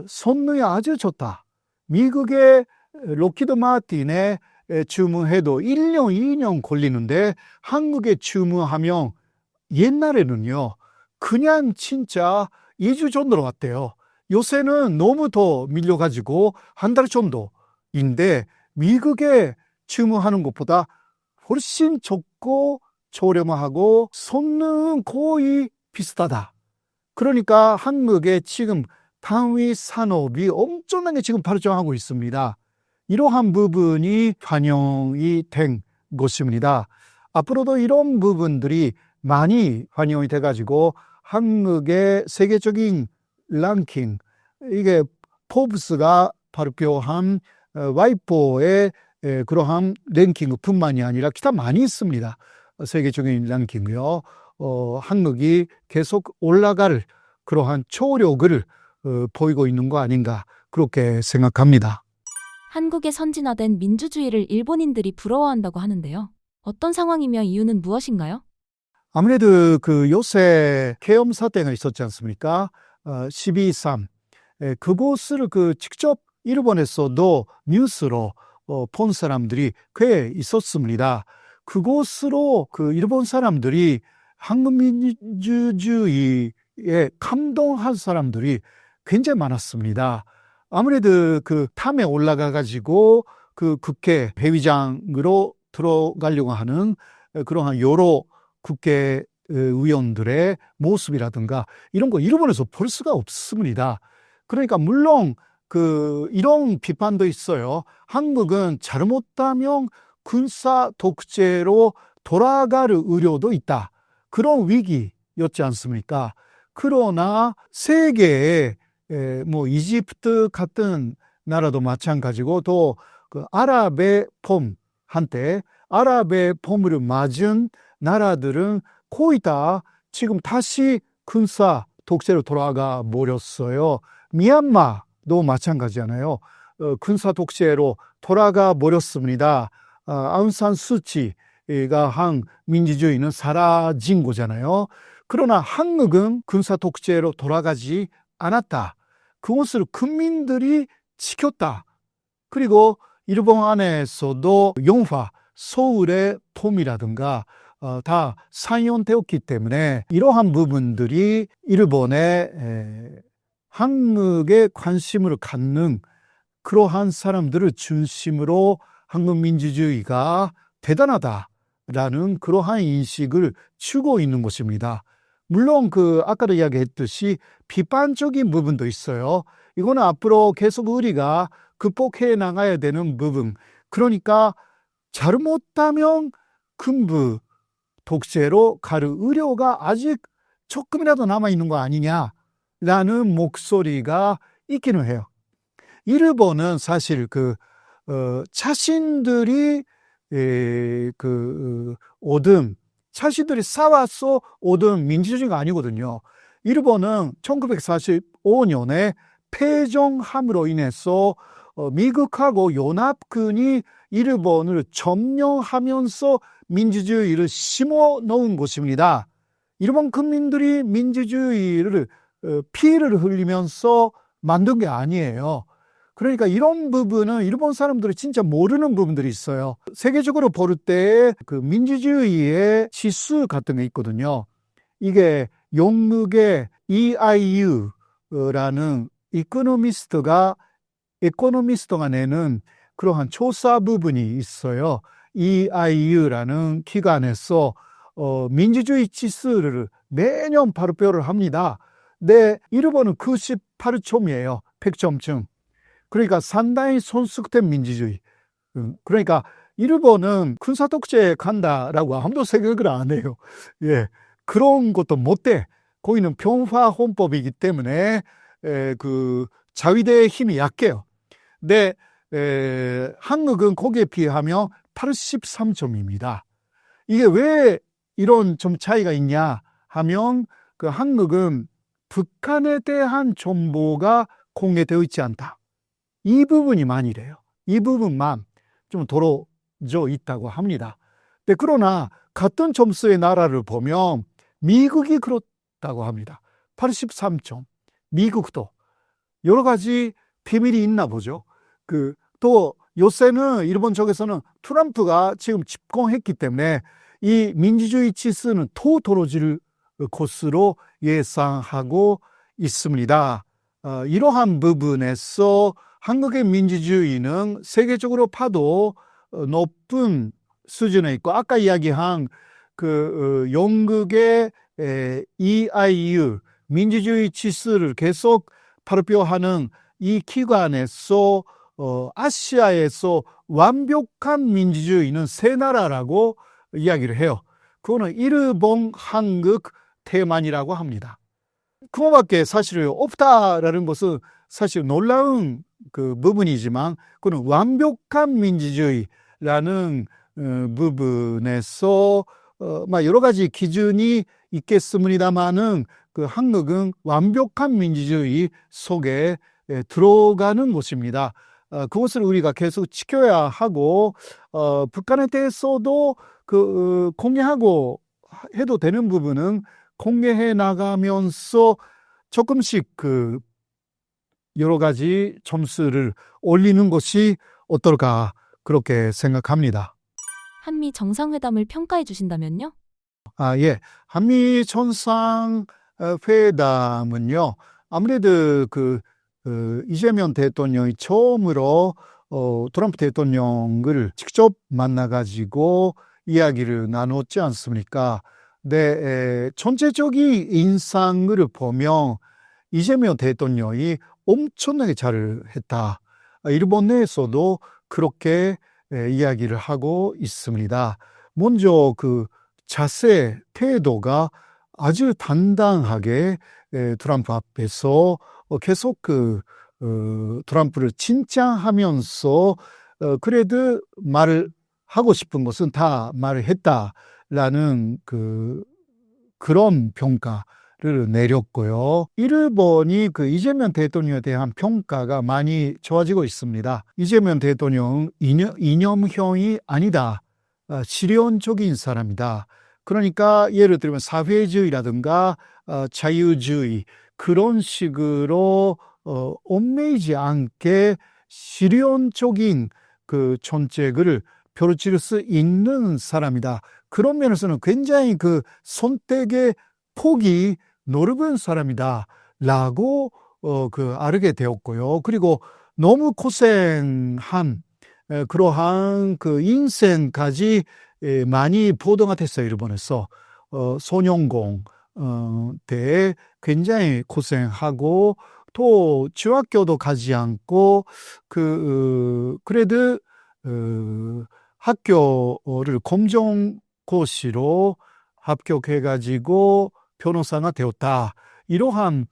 성능이 아주 좋다. 미국의 록히드 마틴에 주문해도 1년, 2년 걸리는데 한국에 주문하면 옛날에는요, 그냥 진짜 2주 정도로 왔대요. 요새는 너무 더 밀려가지고 한 달 정도인데 미국에 주문하는 것보다 훨씬 적고 저렴하고 성능은 거의 비슷하다. 그러니까 한국의 지금 방위 산업이 엄청나게 지금 발전하고 있습니다. 이러한 부분이 반영이 된 것입니다. 앞으로도 이런 부분들이 많이 반영이 돼가지고 한국의 세계적인 랭킹, 이게 포브스가 발표한 와이포의 그러한 랭킹뿐만이 아니라 기타 많이 있습니다. 세계적인 랭킹이요. 한국이 계속 올라갈 그러한 초력을 보이고 있는 거 아닌가 그렇게 생각합니다. 한국의 선진화된 민주주의를 일본인들이 부러워한다고 하는데요. 어떤 상황이며 이유는 무엇인가요? 아무래도 요새 계엄 사태가 있었지 않습니까? 12.3. 그것을 직접 일본에서도 뉴스로 본 사람들이 꽤 있었습니다. 그것으로 일본 사람들이 한국 민주주의에 감동한 사람들이 굉장히 많았습니다. 아무래도 탐에 올라가가지고 국회 회의장으로 들어가려고 하는 그러한 여러 국회의원들의 모습이라든가 이런 거 일본에서 볼 수가 없습니다. 그러니까 물론 이런 비판도 있어요. 한국은 잘못하면 군사 독재로 돌아갈 우려도 있다. 그런 위기였지 않습니까? 그러나 세계에 뭐 이집트 같은 나라도 마찬가지고 또 그 아랍의 봄 한때 아랍의 봄을 맞은 나라들은 거의 다 지금 다시 군사 독재로 돌아가 버렸어요. 미얀마도 마찬가지잖아요. 군사 독재로 돌아가 버렸습니다. 아웅산 수치가 한 민주주의는 사라진 거잖아요. 그러나 한국은 군사 독재로 돌아가지 않았다. 그것을 국민들이 지켰다. 그리고 일본 안에서도 영화 서울의 봄이라든가 다 상연되었기 때문에 이러한 부분들이 일본의 한국에 관심을 갖는 그러한 사람들을 중심으로 한국 민주주의가 대단하다라는 그러한 인식을 주고 있는 것입니다. 물론 아까도 이야기했듯이 비판적인 부분도 있어요. 이거는 앞으로 계속 우리가 극복해 나가야 되는 부분. 그러니까 잘못하면 군부 독재로 갈 우려가 아직 조금이라도 남아있는 거 아니냐라는 목소리가 있기는 해요. 일본은 사실 자신들이 자신들이 싸워서 얻은 민주주의가 아니거든요. 일본은 1945년에 패전함으로 인해서 미국하고 연합군이 일본을 점령하면서 민주주의를 심어 놓은 것입니다. 일본 국민들이 민주주의를 피를 흘리면서 만든 게 아니에요. 그러니까 이런 부분은 일본 사람들이 진짜 모르는 부분들이 있어요. 세계적으로 볼 때 민주주의의 지수 같은 게 있거든요. 이게 영국의 EIU라는 에코노미스트가 내는 그러한 조사 부분이 있어요. EIU라는 기관에서 민주주의 지수를 매년 발표를 합니다. 근데 일본은 98점이에요. 100점쯤. 그러니까 상당히 성숙된 민주주의. 그러니까 일본은 군사 독재에 간다라고 아무도 생각을 안 해요. 예, 그런 것도 못돼. 거기는 평화 헌법이기 때문에 자위대의 힘이 약해요. 근데 한국은 거기에 비하면 83점입니다. 이게 왜 이런 좀 차이가 있냐 하면 한국은 북한에 대한 정보가 공개되어 있지 않다. 이 부분이 만이래요. 이 부분만 좀 도로져 있다고 합니다. 근데 그러나 같은 점수의 나라를 보면 미국이 그렇다고 합니다. 83점. 미국도 여러 가지 비밀이 있나 보죠. 또 요새는 일본 쪽에서는 트럼프가 지금 집권했기 때문에 이 민주주의 지수는 더 떨어질 것으로 예상하고 있습니다. 이러한 부분에서 한국의 민주주의는 세계적으로 봐도 높은 수준에 있고, 아까 이야기한 영국의 EIU 민주주의 지수를 계속 발표하는 이 기관에서 아시아에서 완벽한 민주주의는 세 나라라고 이야기를 해요. 그거는 일본, 한국, 대만이라고 합니다. 그거밖에 사실 없다라는 것은 사실 놀라운 부분이지만, 그건 완벽한 민주주의라는 부분에서 여러 가지 기준이 있겠습니다만은 한국은 완벽한 민주주의 속에 들어가는 곳입니다. 그것을 우리가 계속 지켜야 하고, 북한에 대해서도 공개하고 해도 되는 부분은 공개해 나가면서 조금씩 여러 가지 점수를 올리는 것이 어떨까, 그렇게 생각합니다. 한미 정상회담을 평가해 주신다면요? 예. 한미 정상회담은요, 아무래도 이재명 대통령이 처음으로 트럼프 대통령을 직접 만나가지고 이야기를 나눴지 않습니까? 네, 전체적인 인상을 보면 이재명 대통령이 엄청나게 잘했다. 일본 내에서도 그렇게 이야기를 하고 있습니다. 먼저 자세, 태도가 아주 당당하게 트럼프 앞에서 계속 트럼프를 칭찬하면서 그래도 말을 하고 싶은 것은 다 말을 했다라는 그런 평가를 내렸고요. 일본이 이재명 대통령에 대한 평가가 많이 좋아지고 있습니다. 이재명 대통령은 이념형이 아니다. 실ion적인 사람이다. 그러니까 예를 들면 사회주의라든가 자유주의 그런 식으로 얽매이지 않게 실ion적인 정책을 펼칠 수 있는 사람이다. 그런 면에서는 굉장히 선택의 폭이 넓은 사람이다. 라고 알게 되었고요. 그리고 너무 고생한 그러한 인생까지 많이 보도가 됐어요. 일본에서 소년공 때 굉장히 고생하고 또 중학교도 가지 않고 그래도 학교를 검정고시로 합격해가지고 변호사가 되었다. 이러한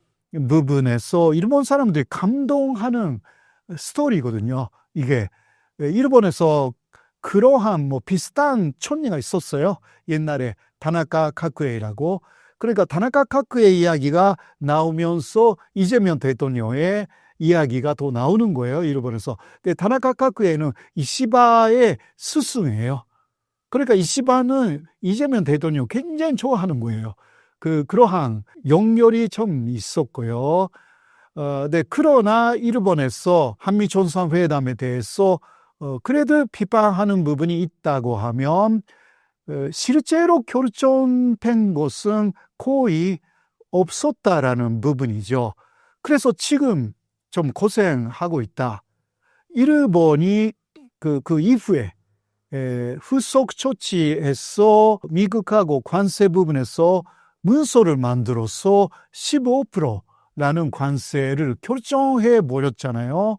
부분에서 일본 사람들이 감동하는 스토리거든요. 이게 일본에서 그러한 비슷한 촌리가 있었어요. 옛날에 다나카 카쿠에이라고. 그러니까 다나카 카쿠에이 이야기가 나오면서 이재명 대통령의 이야기가 더 나오는 거예요. 일본에서. 근데 다나카 카쿠에이는 이시바의 스승이에요. 그러니까 이시바는 이재명 대통령 굉장히 좋아하는 거예요. 그러한 연결이 좀 있었고요. 네, 그러나 일본에서 한미 정상회담에 대해서 그래도 비판하는 부분이 있다고 하면 실제로 결정된 것은 거의 없었다라는 부분이죠. 그래서 지금 좀 고생하고 있다. 일본이 그 이후에 후속 조치에서 미국하고 관세 부분에서 문서를 만들어서 15%라는 관세를 결정해 버렸잖아요.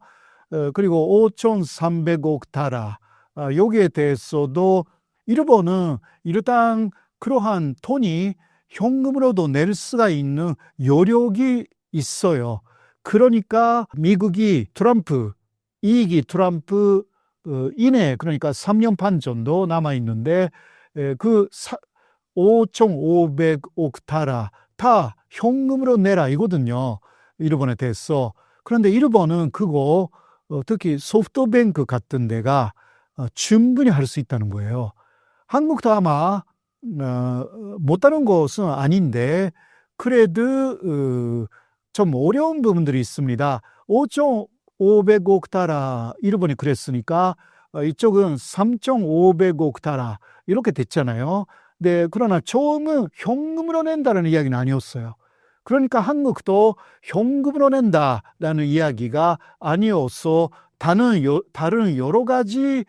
그리고 5,300억 달러 여기에 대해서도 일본은 일단 그러한 돈이 현금으로도 낼 수가 있는 여력이 있어요. 그러니까 미국이 이익이 트럼프 이내 그러니까 3년 반 정도 남아있는데 5,500억 달러 다 현금으로 내라 이거든요. 일본에 대해서. 그런데 일본은 그거 특히 소프트뱅크 같은 데가 충분히 할 수 있다는 거예요. 한국도 아마 못하는 것은 아닌데 그래도 좀 어려운 부분들이 있습니다. 5,500억 달러 일본이 그랬으니까 이쪽은 3,500억 달러 이렇게 됐잖아요. 네, 그러나 처음은 현금으로 낸다는 이야기는 아니었어요. 그러니까 한국도 현금으로 낸다라는 이야기가 아니어서 다른 여러 가지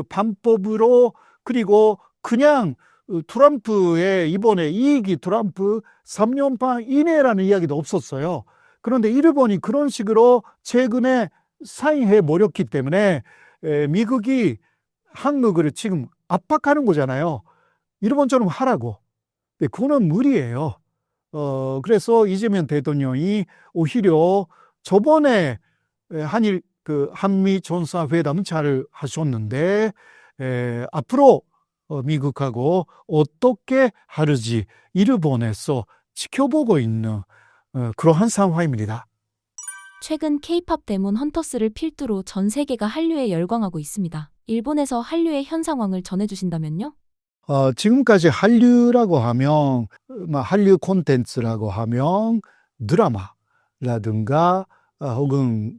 방법으로 그리고 그냥 트럼프의 이번에 이익이 트럼프 3년 반 이내라는 이야기도 없었어요. 그런데 일본이 그런 식으로 최근에 사인해 버렸기 때문에 미국이 한국을 지금 압박하는 거잖아요. 일본처럼 하라고. 근데 그거는 무리예요. 그래서 이재명 대통령이 오히려 저번에 한미 정상회담은 잘 하셨는데 앞으로 미국하고 어떻게 하는지 일본에서 지켜보고 있는 그러한 상황입니다. 최근 K-팝 데몬 헌터스를 필두로 전 세계가 한류에 열광하고 있습니다. 일본에서 한류의 현 상황을 전해주신다면요? 지금까지 한류라고 하면 한류 콘텐츠라고 하면 드라마라든가 혹은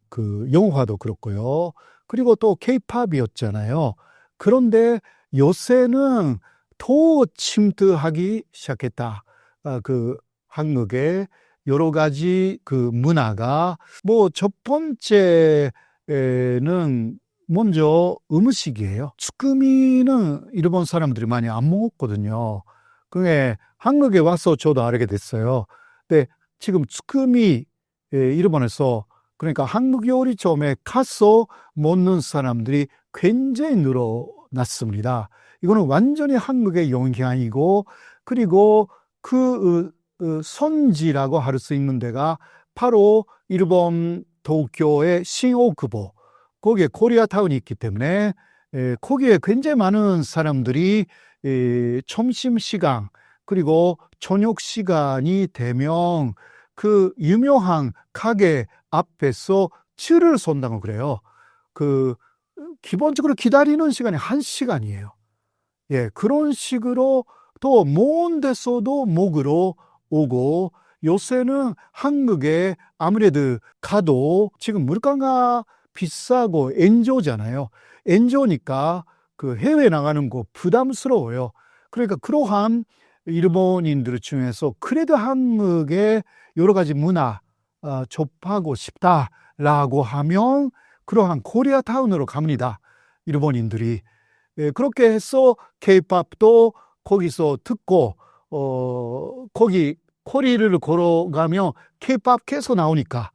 영화도 그렇고요. 그리고 또 K-팝이었잖아요. 그런데 요새는 더 침투하기 시작했다. 한국의 여러 가지 문화가 첫 번째는 먼저 음식이에요. 쭈꾸미는 일본 사람들이 많이 안 먹었거든요. 그게 한국에 와서 저도 알게 됐어요. 근데 지금 쭈꾸미 일본에서 그러니까 한국 요리점에 가서 먹는 사람들이 굉장히 늘어났습니다. 이거는 완전히 한국의 영향이고, 그리고 그 선지라고 할 수 있는 데가 바로 일본 도쿄의 신오쿠보, 거기에 코리아타운이 있기 때문에 거기에 굉장히 많은 사람들이 점심시간 그리고 저녁시간이 되면 그 유명한 가게 앞에서 줄을 선다고 그래요. 그 기본적으로 기다리는 시간이 1시간이에요. 예, 그런 식으로 또 먼 데서도 먹으러 오고, 요새는 한국에 아무래도 가도 지금 물가가 비싸고 엔조잖아요. 엔조니까 그 해외 나가는 거 부담스러워요. 그러니까 그러한 일본인들 중에서 그래도 한국의 여러 가지 문화 접하고 싶다라고 하면 그러한 코리아타운으로 갑니다. 일본인들이. 예, 그렇게 해서 K-팝도 거기서 듣고 거기 코리를 걸어가며 K-팝 계속 나오니까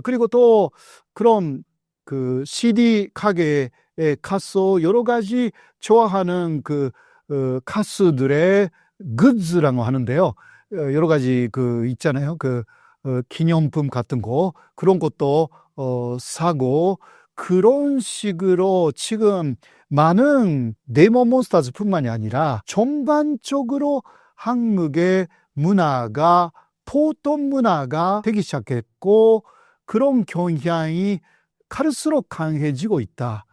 그리고 또 그런 그 CD 가게에 가서 여러 가지 좋아하는 그 가수들의 굿즈라고 하는데요. 여러 가지 그 있잖아요. 그 기념품 같은 거 그런 것도 사고 그런 식으로 지금 많은 네모몬스타즈뿐만이 아니라 전반적으로 한국의 문화가 포통 문화가 되기 시작했고 그런 경향이 갈수록 강해지고 있다.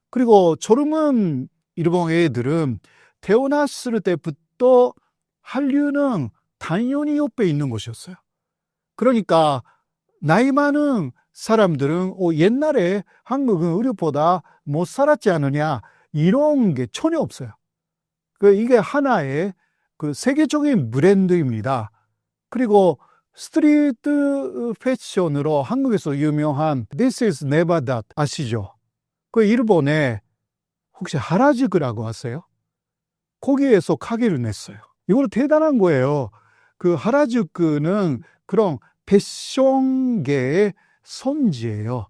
그리고 젊은 일본 애들은 태어났을 때부터 한류는 당연히 옆에 있는 것이었어요. 그러니까 나이 많은 사람들은 옛날에 한국은 우리보다 못 살았지 않느냐 이런 게 전혀 없어요. 이게 하나의 그 세계적인 브랜드입니다. 그리고 스트리트 패션으로 한국에서 유명한 This is never that 아시죠? 그 일본에 혹시 하라주쿠라고 아세요? 거기에서 가게를 냈어요. 이거 대단한 거예요. 그 하라주쿠는 그런 패션계의 선지예요.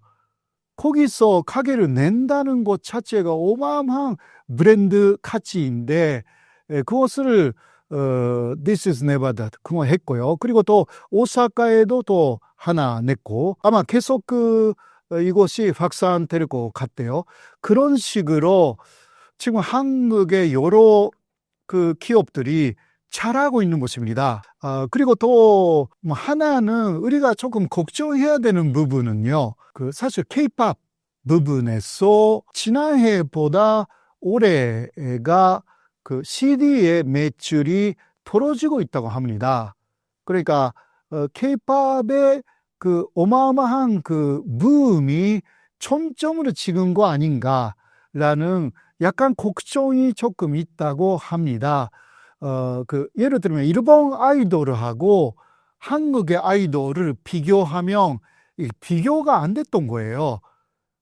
거기서 가게를 낸다는 것 자체가 어마어마한 브랜드 가치인데 그것을 This is never that 그거 했고요. 그리고 또 오사카에도 또 하나 냈고 아마 계속 이곳이 확산될 것 같대요. 그런 식으로 지금 한국의 여러 그 기업들이 잘하고 있는 것입니다. 그리고 또 하나는 우리가 조금 걱정해야 되는 부분은요. 사실 K-팝 부분에서 지난해보다 올해가 그 CD의 매출이 떨어지고 있다고 합니다. 그러니까 K-팝의 그 어마어마한 그 붐이 총점으로 찍은 거 아닌가라는 약간 걱정이 조금 있다고 합니다. 예를 들면 일본 아이돌하고 한국의 아이돌을 비교하면 비교가 안 됐던 거예요.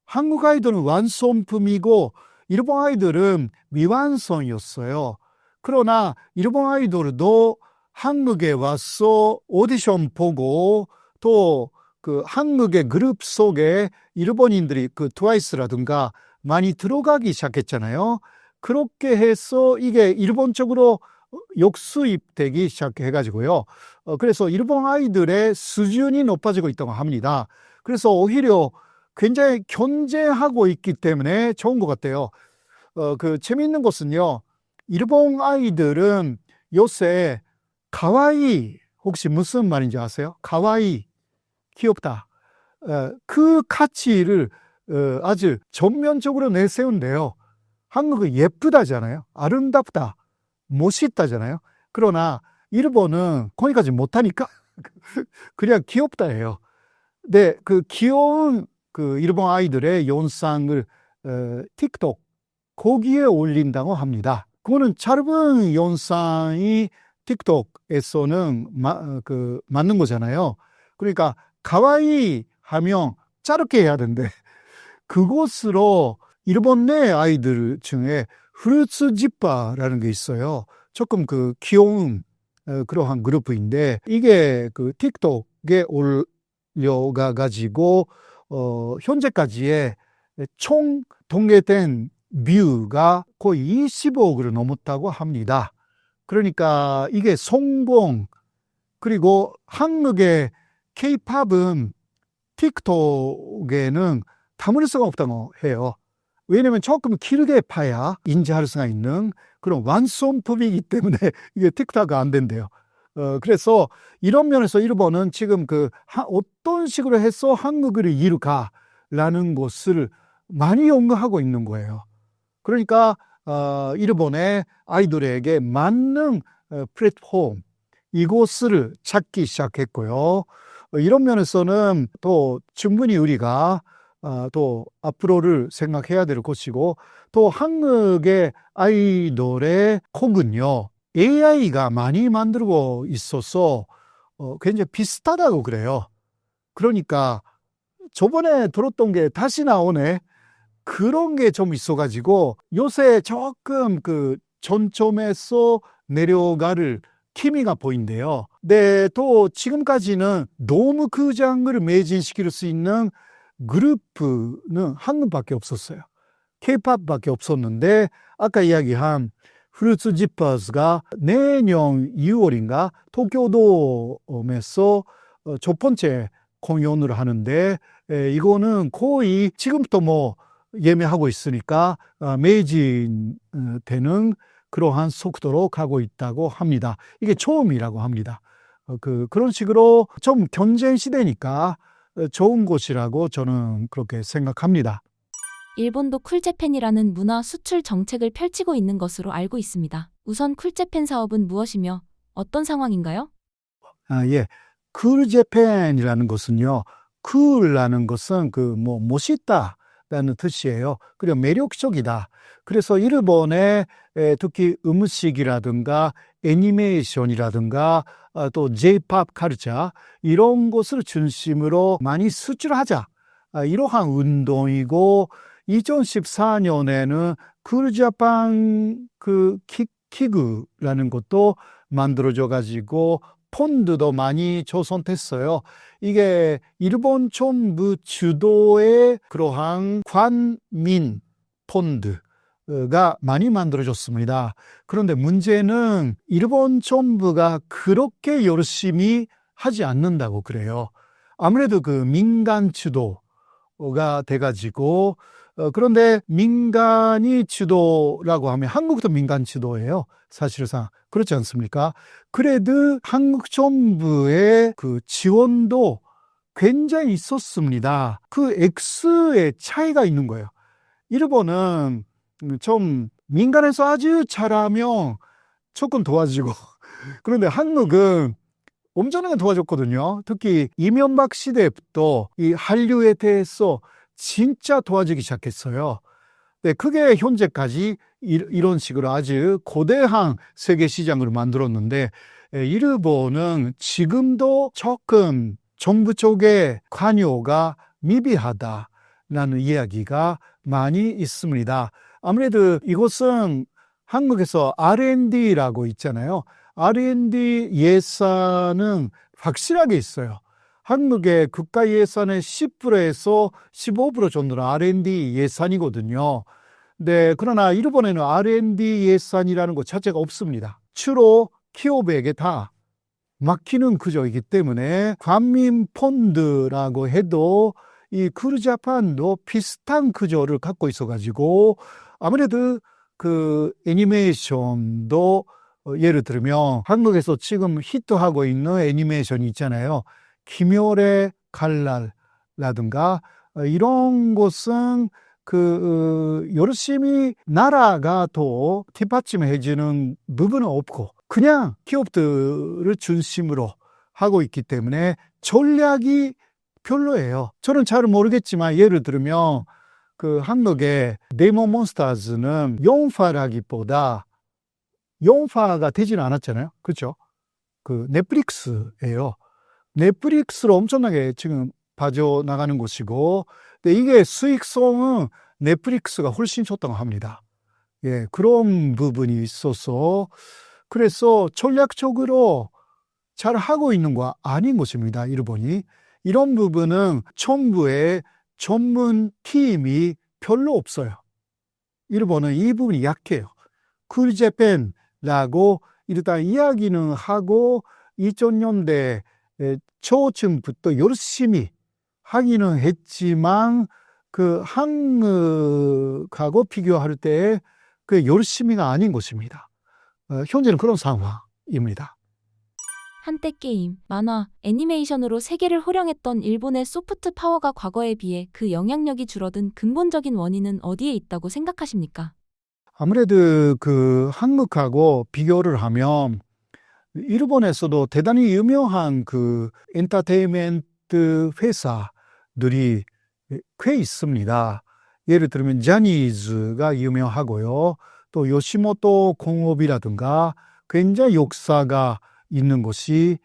한국 아이돌은 완성품이고 일본 아이돌은 미완성이었어요. 그러나 일본 아이돌도 한국에 와서 오디션 보고 또 그 한국의 그룹 속에 일본인들이 그 트와이스라든가 많이 들어가기 시작했잖아요. 그렇게 해서 이게 일본 쪽으로 역수입되기 시작해가지고요. 그래서 일본 아이들의 수준이 높아지고 있다고 합니다. 그래서 오히려 굉장히 견제하고 있기 때문에 좋은 것 같아요. 재미있는 것은요. 일본 아이들은 요새 가와이 혹시 무슨 말인지 아세요? 가와이 귀엽다. 그 가치를 아주 전면적으로 내세운데요. 한국은 예쁘다잖아요. 아름답다. 멋있다잖아요. 그러나 일본은 거기까지 못하니까 그냥 귀엽다예요. 네, 그 귀여운 그 일본 아이들의 영상을 틱톡 거기에 올린다고 합니다. 그거는 짧은 영상이 틱톡에서는 맞는 거잖아요. 그러니까 가와이 하면 짧게 해야 되는데 그것으로 일본 내 아이들 중에 프루츠 지파라는 게 있어요. 조금 그 귀여운 그러한 그룹인데 이게 그 틱톡에 올려가 가지고 현재까지의 총 동계된 뷰가 거의 25억을 넘었다고 합니다. 그러니까 이게 성공, 그리고 한국의 K-팝은 틱톡에는 담을 수가 없다고 해요. 왜냐면 조금 길게 파야 인지할 수가 있는 그런 완성품이기 때문에 이게 틱톡이 안 된대요. 그래서 이런 면에서 일본은 지금 어떤 식으로 해서 한국을 이룰까라는 것을 많이 연구하고 있는 거예요. 그러니까 일본의 아이돌에게 맞는 플랫폼 이곳을 찾기 시작했고요. 이런 면에서는 또 충분히 우리가 또 앞으로를 생각해야 될 것이고, 또 한국의 아이돌의 곡은요, AI가 많이 만들고 있어서 굉장히 비슷하다고 그래요. 그러니까 저번에 들었던 게 다시 나오네. 그런 게 좀 있어가지고 요새 조금 전점에서 내려가를 기미가 보인대요. 네, 또 지금까지는 너무 그 장르를 매진시킬 수 있는 그룹은 한국밖에 없었어요. K-팝밖에 없었는데 아까 이야기한 프루츠 지퍼스가 내년 6월인가 도쿄돔에서 첫 번째 공연을 하는데 이거는 거의 지금부터 예매하고 있으니까 매진되는 그러한 속도로 가고 있다고 합니다. 이게 처음이라고 합니다. 그런 식으로 좀 경쟁 시대니까 좋은 곳이라고 저는 그렇게 생각합니다. 일본도 쿨재팬이라는 문화 수출 정책을 펼치고 있는 것으로 알고 있습니다. 우선 쿨재팬 사업은 무엇이며 어떤 상황인가요? 예. 쿨재팬이라는 것은요, 쿨라는 것은 멋있다라는 뜻이에요. 그리고 매력적이다. 그래서 일본의 특히 음식이라든가 애니메이션이라든가 또 J-팝 카ルチャー이런 것을 중심으로 많이 수출하자. 이러한 운동이고 2014년에는 쿨자pan 기구라는 것도 만들어져 가지고 펀드도 많이 조성됐어요. 이게 일본 정부 주도의 그러한 관민 펀드가 많이 만들어졌습니다. 그런데 문제는 일본 정부가 그렇게 열심히 하지 않는다고 그래요. 아무래도 민간 주도가 돼가지고 그런데 민간이 주도라고 하면 한국도 민간 주도예요. 사실상 그렇지 않습니까? 그래도 한국 정부의 지원도 굉장히 있었습니다. X의 차이가 있는 거예요. 일본은 좀 민간에서 아주 잘하면 조금 도와주고 그런데 한국은 엄청나게 도와줬거든요. 특히 이명박 시대부터 이 한류에 대해서 진짜 도와주기 시작했어요. 네, 그게 현재까지 이런 식으로 아주 거대한 세계 시장을 만들었는데 일본은 지금도 조금 정부 쪽의 관여가 미비하다라는 이야기가 많이 있습니다. 아무래도 이것은 한국에서 R&D라고 있잖아요. R&D 예산은 확실하게 있어요. 한국의 국가 예산의 10%에서 15% 정도는 R&D 예산이거든요. 네, 그러나 일본에는 R&D 예산이라는 것 자체가 없습니다. 주로 기업에게 다 맡기는 구조이기 때문에 관민 펀드라고 해도 이 쿨자판도 비슷한 구조를 갖고 있어가지고 아무래도 애니메이션도 예를 들면 한국에서 지금 히트하고 있는 애니메이션이 있잖아요. 귀멸의 칼날라든가 이런 것은 열심히 나라가 더 뒷받침해주는 부분은 없고 그냥 기업들을 중심으로 하고 있기 때문에 전략이 별로예요. 저는 잘 모르겠지만 예를 들면 한국의 데모몬스타즈는 영화라기보다 영화가 되지는 않았잖아요. 그렇죠? 넷플릭스예요. 넷플릭스로 엄청나게 지금 빠져나가는 곳이고, 근데 이게 수익성은 넷플릭스가 훨씬 좋다고 합니다. 예, 그런 부분이 있어서, 그래서 전략적으로 잘 하고 있는 거 아닌 것입니다, 일본이. 이런 부분은 정부의 전문 팀이 별로 없어요. 일본은 이 부분이 약해요. 쿨재팬라고 일단 이야기는 하고 2000년대 초쯤부터 열심히 하기는 했지만 그 한국하고 비교할 때 그 열심히가 아닌 것입니다. 현재는 그런 상황입니다. 한때 게임, 만화, 애니메이션으로 세계를 호령했던 일본의 소프트 파워가 과거에 비해 그 영향력이 줄어든 근본적인 원인은 어디에 있다고 생각하십니까? 아무래도 그 한국하고 비교를 하면 일본에서도 대단히 유명한 그 엔터테인먼트 회사들이 꽤 있습니다. 예를 들면 자니즈가 유명하고요. 또 요시모토 공업이라든가 굉장히 역사가 있는 곳이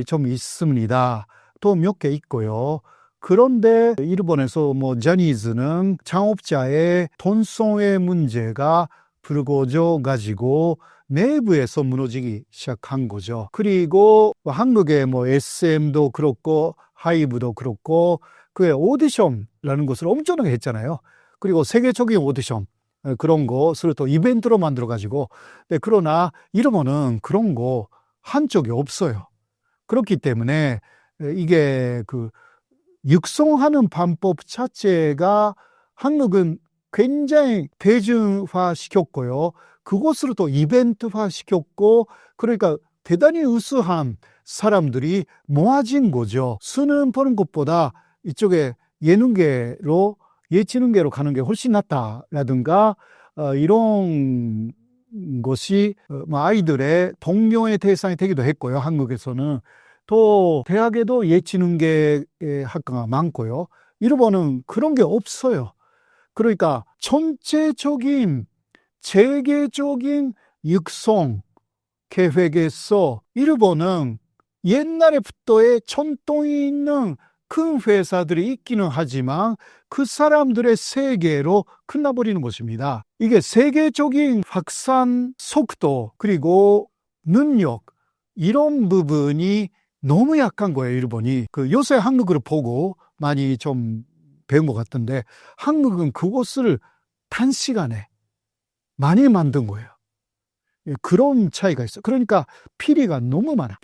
좀 있습니다. 또 몇 개 있고요. 그런데 일본에서 뭐 자니즈는 창업자의 돈성의 문제가 불거져 가지고 내부에서 무너지기 시작한 거죠. 그리고 한국의 뭐 SM도 그렇고 하이브도 그렇고 그의 오디션이라는 것을 엄청나게 했잖아요. 그리고 세계적인 오디션 그런 것을 또 이벤트로 만들어 가지고 그러나 일본은 그런 거 한 적이 없어요. 그렇기 때문에 이게 그 육성하는 방법 자체가 한국은 굉장히 대중화 시켰고요. 그것을 또 이벤트화 시켰고, 그러니까 대단히 우수한 사람들이 모아진 거죠. 수능 보는 것보다 이쪽에 예능계로, 예체능계로 가는 게 훨씬 낫다라든가, 이런 것이 아이들의 동료의 대상이 되기도 했고요. 한국에서는. 또 대학에도 예체능계 학과가 많고요. 일본은 그런 게 없어요. 그러니까 전체적인 세계적인 육성 계획에서 일본은 옛날에부터의 전통이 있는 큰 회사들이 있기는 하지만 그 사람들의 세계로 끝나버리는 것입니다. 이게 세계적인 확산 속도 그리고 능력 이런 부분이 너무 약한 거예요, 일본이. 그 요새 한국을 보고 많이 좀 배운 것 같은데 한국은 그것을 단시간에 많이 만든 거예요. 그런 차이가 있어요. 그러니까 피리가 너무 많아.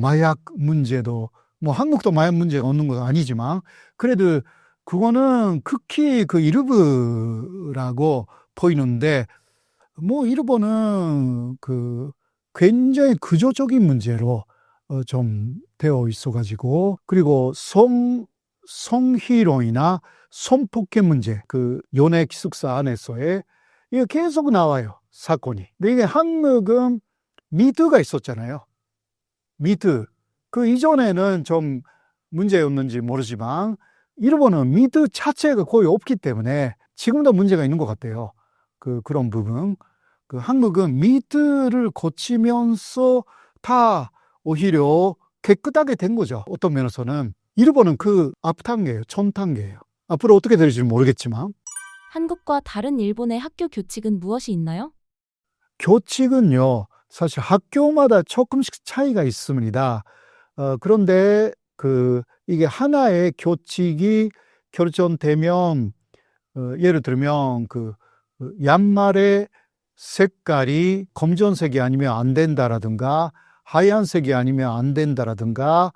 마약 문제도, 한국도 마약 문제가 없는 건 아니지만, 그래도 그거는 극히 그 일부라고 보이는데, 일본은 굉장히 구조적인 문제로 좀 되어 있어가지고, 그리고 성희롱이나 성폭행 문제, 그 연애 기숙사 안에서의 이게 계속 나와요, 사건이. 근데 이게 한국은 미투가 있었잖아요. 미투. 그 이전에는 좀 문제였는지 모르지만, 일본은 미투 자체가 거의 없기 때문에 지금도 문제가 있는 것 같아요. 그런 부분. 한국은 미투를 거치면서 다 오히려 깨끗하게 된 거죠. 어떤 면에서는. 일본은 그 앞단계예요. 전단계예요. 앞으로 어떻게 될지 모르겠지만. 한국과 다른 일본의 학교 교칙은 무엇이 있나요? 교칙은요, 사실 학교마다 조금씩 차이가 있습니다. 그런데 이게 하나의 교칙이 결정되면, 예를 들면 양말의 색깔이 검정색이 아니면 안 된다라든가, 하얀색이 아니면 안 된다라든가,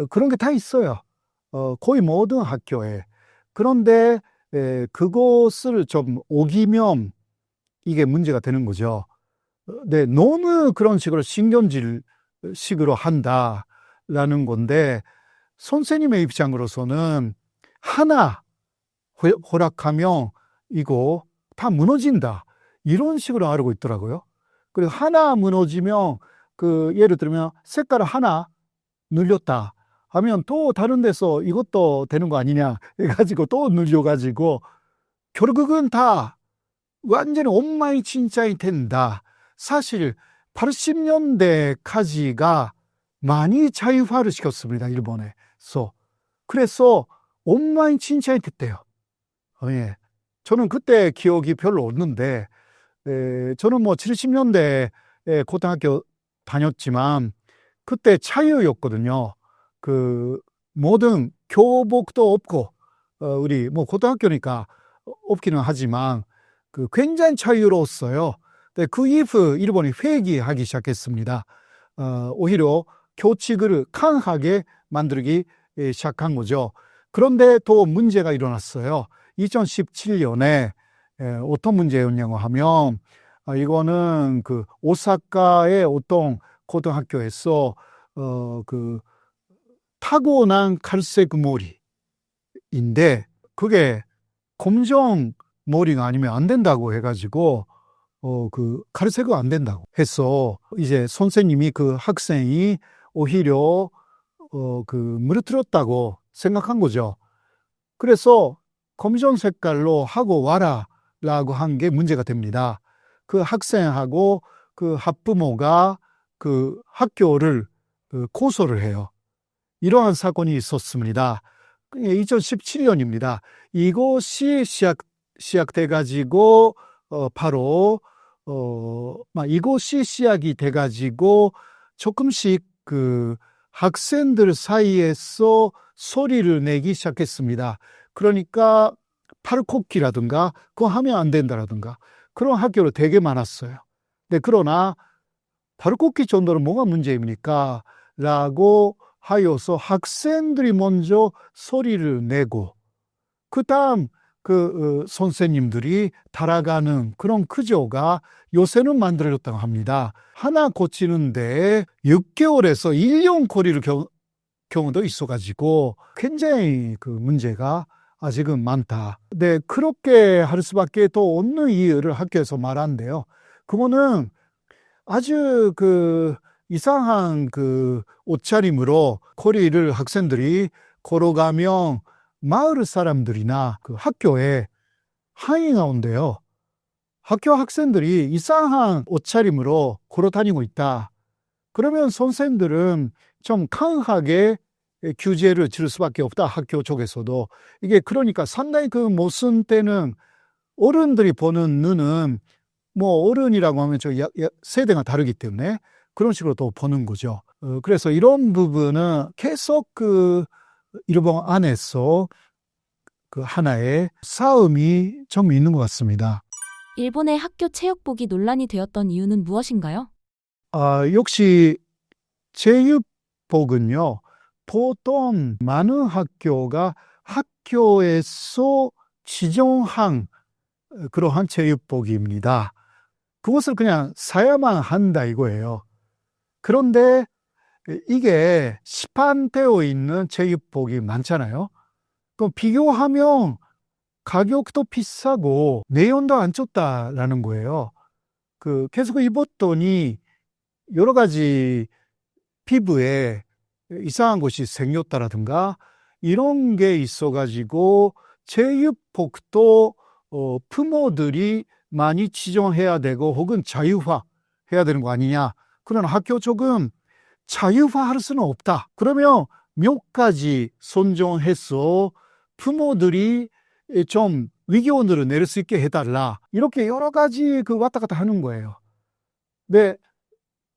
그런 게 다 있어요. 거의 모든 학교에. 그런데 그것을 좀 어기면 이게 문제가 되는 거죠. 네, 너무 그런 식으로 신경질식으로 한다라는 건데, 선생님의 입장으로서는 하나 허락하면 이거 다 무너진다. 이런 식으로 알고 있더라고요. 그리고 하나 무너지면 예를 들면 색깔을 하나 늘렸다 하면 또 다른 데서 이것도 되는 거 아니냐 해가지고 또 늘려가지고 결국은 다 완전히 엉망진창이 된다. 사실 80년대까지가 많이 자유화를 시켰습니다, 일본에서. 그래서 엉망진창이 됐대요. 예. 저는 그때 기억이 별로 없는데, 저는 70년대에 고등학교 다녔지만 그때 자유였거든요. 모든 교복도 없고, 우리 고등학교니까 없기는 하지만 굉장히 자유로웠어요. 근데 그 이후 일본이 회귀하기 시작했습니다. 오히려 교칙을 강하게 만들기 시작한 거죠. 그런데 또 문제가 일어났어요. 2017년에 어떤 문제였냐고 하면 이거는 오사카의 어떤 고등학교에서 타고난 갈색 머리인데 그게 검정 머리가 아니면 안 된다고 해가지고 갈색은 안 된다고 해서 이제 선생님이 그 학생이 오히려 무너뜨렸다고 생각한 거죠. 그래서 검정 색깔로 하고 와라 라고 한 게 문제가 됩니다. 그 학생하고 그 학부모가 그 학교를 고소를 해요. 이러한 사건이 있었습니다. 2017년입니다. 이것이 시작돼 가지고 바로 이것이 시작이 돼 가지고 조금씩 학생들 사이에서 소리를 내기 시작했습니다. 그러니까 팔굽기라든가 그거 하면 안 된다라든가 그런 학교로 되게 많았어요. 근데 그러나 팔굽기 정도는 뭐가 문제입니까? 라고 하여서 학생들이 먼저 소리를 내고 그 다음 선생님들이 달아가는 그런 구조가 요새는 만들어졌다고 합니다. 하나 고치는데 6개월에서 1년 걸릴 경우도 있어가지고 굉장히 문제가 아직은 많다. 네, 그렇게 할 수밖에 또 없는 이유를 학교에서 말한대요. 그거는 아주 이상한 옷차림으로 거리를 학생들이 걸어가면 마을 사람들이나 학교에 항의가 온대요. 학교 학생들이 이상한 옷차림으로 걸어 다니고 있다. 그러면 선생들은 좀 강하게 규제를 지을 수밖에 없다. 학교 쪽에서도. 이게 그러니까 상당히 모순 때는 어른들이 보는 눈은 뭐 어른이라고 하면 세대가 다르기 때문에 그런 식으로 또 보는 거죠. 그래서 이런 부분은 계속 일본 안에서 하나의 싸움이 좀 있는 것 같습니다. 일본의 학교 체육복이 논란이 되었던 이유는 무엇인가요? 역시 체육복은요. 보통 많은 학교가 학교에서 지정한 그러한 체육복입니다. 그것을 그냥 사야만 한다 이거예요. 그런데 이게 시판되어 있는 체육복이 많잖아요. 그럼 비교하면 가격도 비싸고 내용도 안 좋다라는 거예요. 계속 입었더니 여러 가지 피부에 이상한 것이 생겼다라든가 이런 게 있어가지고 체육복도 부모들이 많이 지정해야 되고 혹은 자유화 해야 되는 거 아니냐. 그러나 학교 쪽은 자유화할 수는 없다. 그러면 몇 가지 선정해서 부모들이 좀 위기원으로 내릴 수 있게 해달라. 이렇게 여러 가지 왔다 갔다 하는 거예요. 네,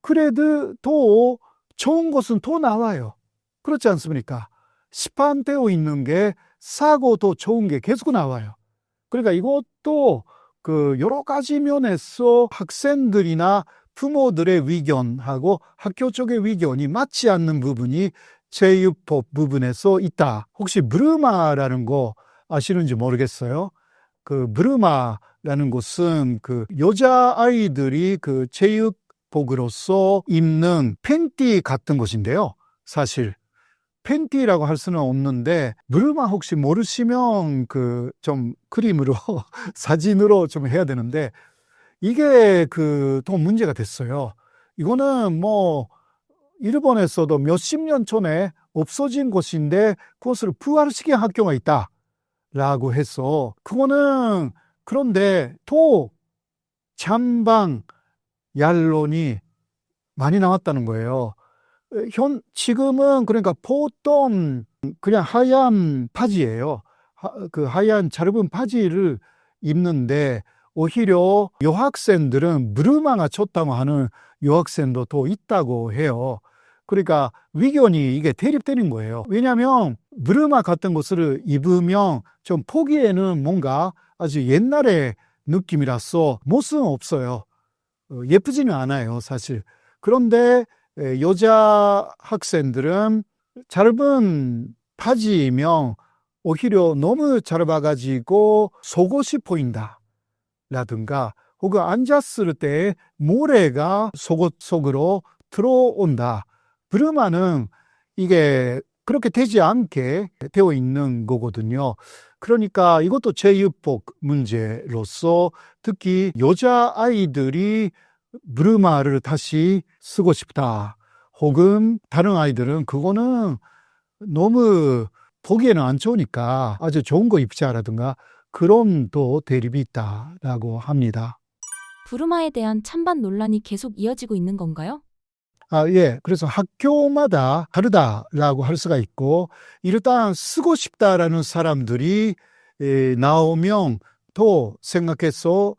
그래도 더 좋은 것은 더 나와요. 그렇지 않습니까? 시판되어 있는 게 싸고 더 좋은 게 계속 나와요. 그러니까 이것도 여러 가지 면에서 학생들이나 부모들의 의견하고 학교 쪽의 의견이 맞지 않는 부분이 체육복 부분에서 있다. 혹시 무르마라는 거 아시는지 모르겠어요. 무르마라는 것은 여자아이들이 체육복으로서 입는 팬티 같은 것인데요. 사실 팬티라고 할 수는 없는데 무르마 혹시 모르시면 좀 그림으로 사진으로 좀 해야 되는데 이게 또 문제가 됐어요. 이거는 뭐 일본에서도 몇십 년 전에 없어진 것인데 그것을 부활시킨 학교가 있다라고 해서 그거는 그런데 또 찬반 얄론이 많이 나왔다는 거예요. 지금은 그러니까 보통 그냥 하얀 바지예요. 하얀 짧은 바지를 입는데 오히려 여학생들은 무르마가 좋다고 하는 여학생도 또 있다고 해요. 그러니까 의견이 이게 대립되는 거예요. 왜냐하면 무르마 같은 것을 입으면 좀 보기에는 뭔가 아주 옛날의 느낌이라서 멋은 없어요. 예쁘지는 않아요, 사실. 그런데 여자 학생들은 짧은 바지면 오히려 너무 짧아가지고 속옷이 보인다 라든가, 혹은 앉았을 때 모래가 속옷 속으로 들어온다. 브르마는 이게 그렇게 되지 않게 되어 있는 거거든요. 그러니까 이것도 제휴복 문제로서 특히 여자아이들이 브르마를 다시 쓰고 싶다. 혹은 다른 아이들은 그거는 너무 보기에는 안 좋으니까 아주 좋은 거 입자라든가 그런 또 대립이 있다라고 합니다. 부르마에 대한 찬반 논란이 계속 이어지고 있는 건가요? 예. 그래서 학교마다 다르다라고 할 수가 있고, 일단 쓰고 싶다라는 사람들이 나오면 또 생각해서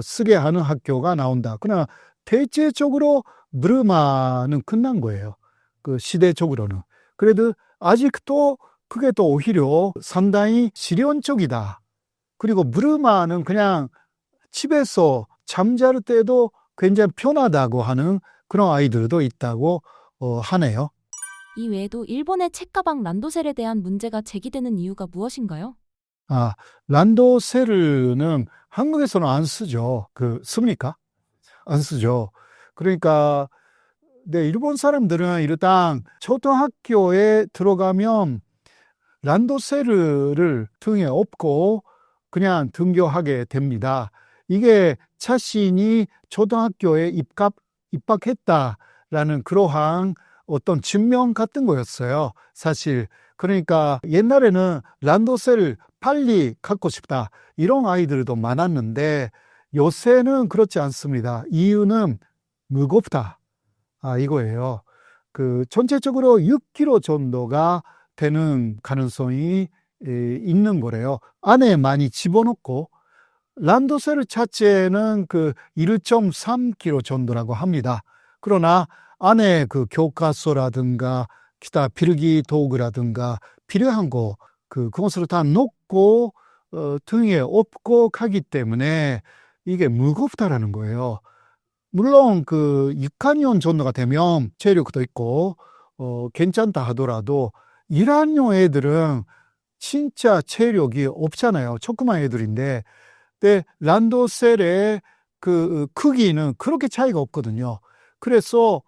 쓰게 하는 학교가 나온다. 그러나 대체적으로 브르마는 끝난 거예요. 그 시대적으로는. 그래도 아직도 그게 또 오히려 상당히 실용적이다. 그리고 브르마는 그냥 집에서 잠잘 때도 굉장히 편하다고 하는 그런 아이들도 있다고 하네요. 이 외에도 일본의 책가방 란도셀에 대한 문제가 제기되는 이유가 무엇인가요? 란도세르는 한국에서는 안 쓰죠. 씁니까? 안 쓰죠. 그러니까, 네, 일본 사람들은 일단 초등학교에 들어가면 란도세르를 등에 업고 그냥 등교하게 됩니다. 이게 자신이 초등학교에 입학했다라는 그러한 어떤 증명 같은 거였어요, 사실. 그러니까 옛날에는 란도셀을 빨리 갖고 싶다, 이런 아이들도 많았는데 요새는 그렇지 않습니다. 이유는 무겁다, 이거예요. 전체적으로 6kg 정도가 되는 가능성이 있는 거래요. 안에 많이 집어넣고, 란도셀 자체는 1.3kg 정도라고 합니다. 그러나 안에 교과서라든가 기타 필기 도구라든가 필요한 거 그것을 다 놓고 등에 업고 가기 때문에 이게 무겁다라는 거예요. 물론 6학년 정도가 되면 체력도 있고 괜찮다 하더라도 1학년 애들은 진짜 체력이 없잖아요. 조그만 애들인데. 근데 란도셀의 크기는 그렇게 차이가 없거든요. 그래서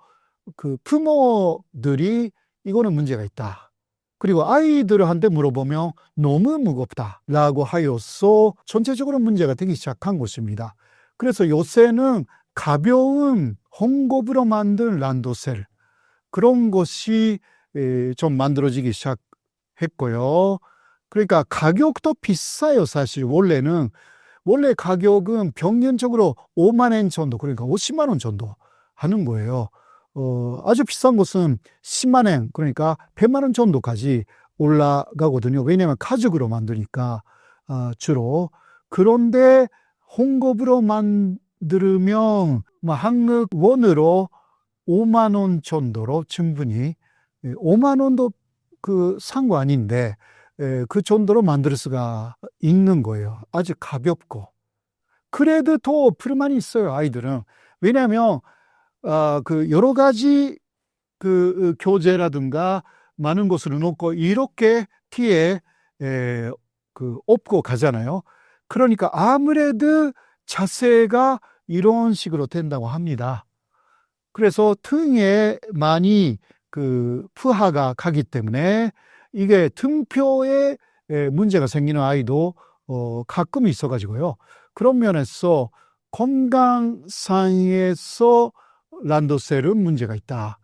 부모들이 이거는 문제가 있다. 그리고 아이들한테 물어보면 너무 무겁다라고 하여서 전체적으로 문제가 되기 시작한 것입니다. 그래서 요새는 가벼운 홍kop으로 만든 란도셀, 그런 것이 좀 만들어지기 시작했고요. 그러니까 가격도 비싸요, 사실. 원래 가격은 평균적으로 5만 엔 정도, 그러니까 50만 원 정도 하는 거예요. 아주 비싼 것은 10만 엔, 그러니까 100만 원 정도까지 올라가거든요. 왜냐하면 가죽으로 만드니까, 주로. 그런데 홍kop으로 만들면 한국 원으로 5만 원 정도로 충분히, 5만 원도 산 거 아닌데 그 정도로 만들 수가 있는 거예요. 아주 가볍고. 그래도 더 불만이 있어요, 아이들은. 왜냐하면 여러 가지 교재라든가 많은 것을 놓고 이렇게 티에 업고 가잖아요. 그러니까 아무래도 자세가 이런 식으로 된다고 합니다. 그래서 등에 많이 푸하가 가기 때문에 이게 등표에 문제가 생기는 아이도 가끔 있어가지고요. 그런 면에서 건강상에서 란도셀은 문제가 있다,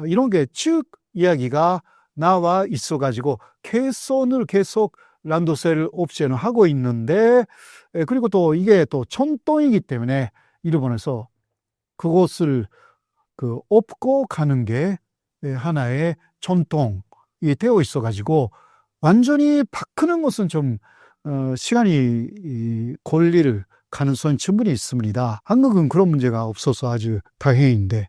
이런 게 쭉 이야기가 나와 있어가지고 개선을 계속 란도셀 옵션을 하고 있는데, 그리고 또 이게 또 전통이기 때문에 일본에서 그것을 업고 가는 게 하나의 전통이 되어 있어가지고 완전히 바꾸는 것은 좀 시간이 걸릴 가능성이 충분히 있습니다. 한국은 그런 문제가 없어서 아주 다행인데.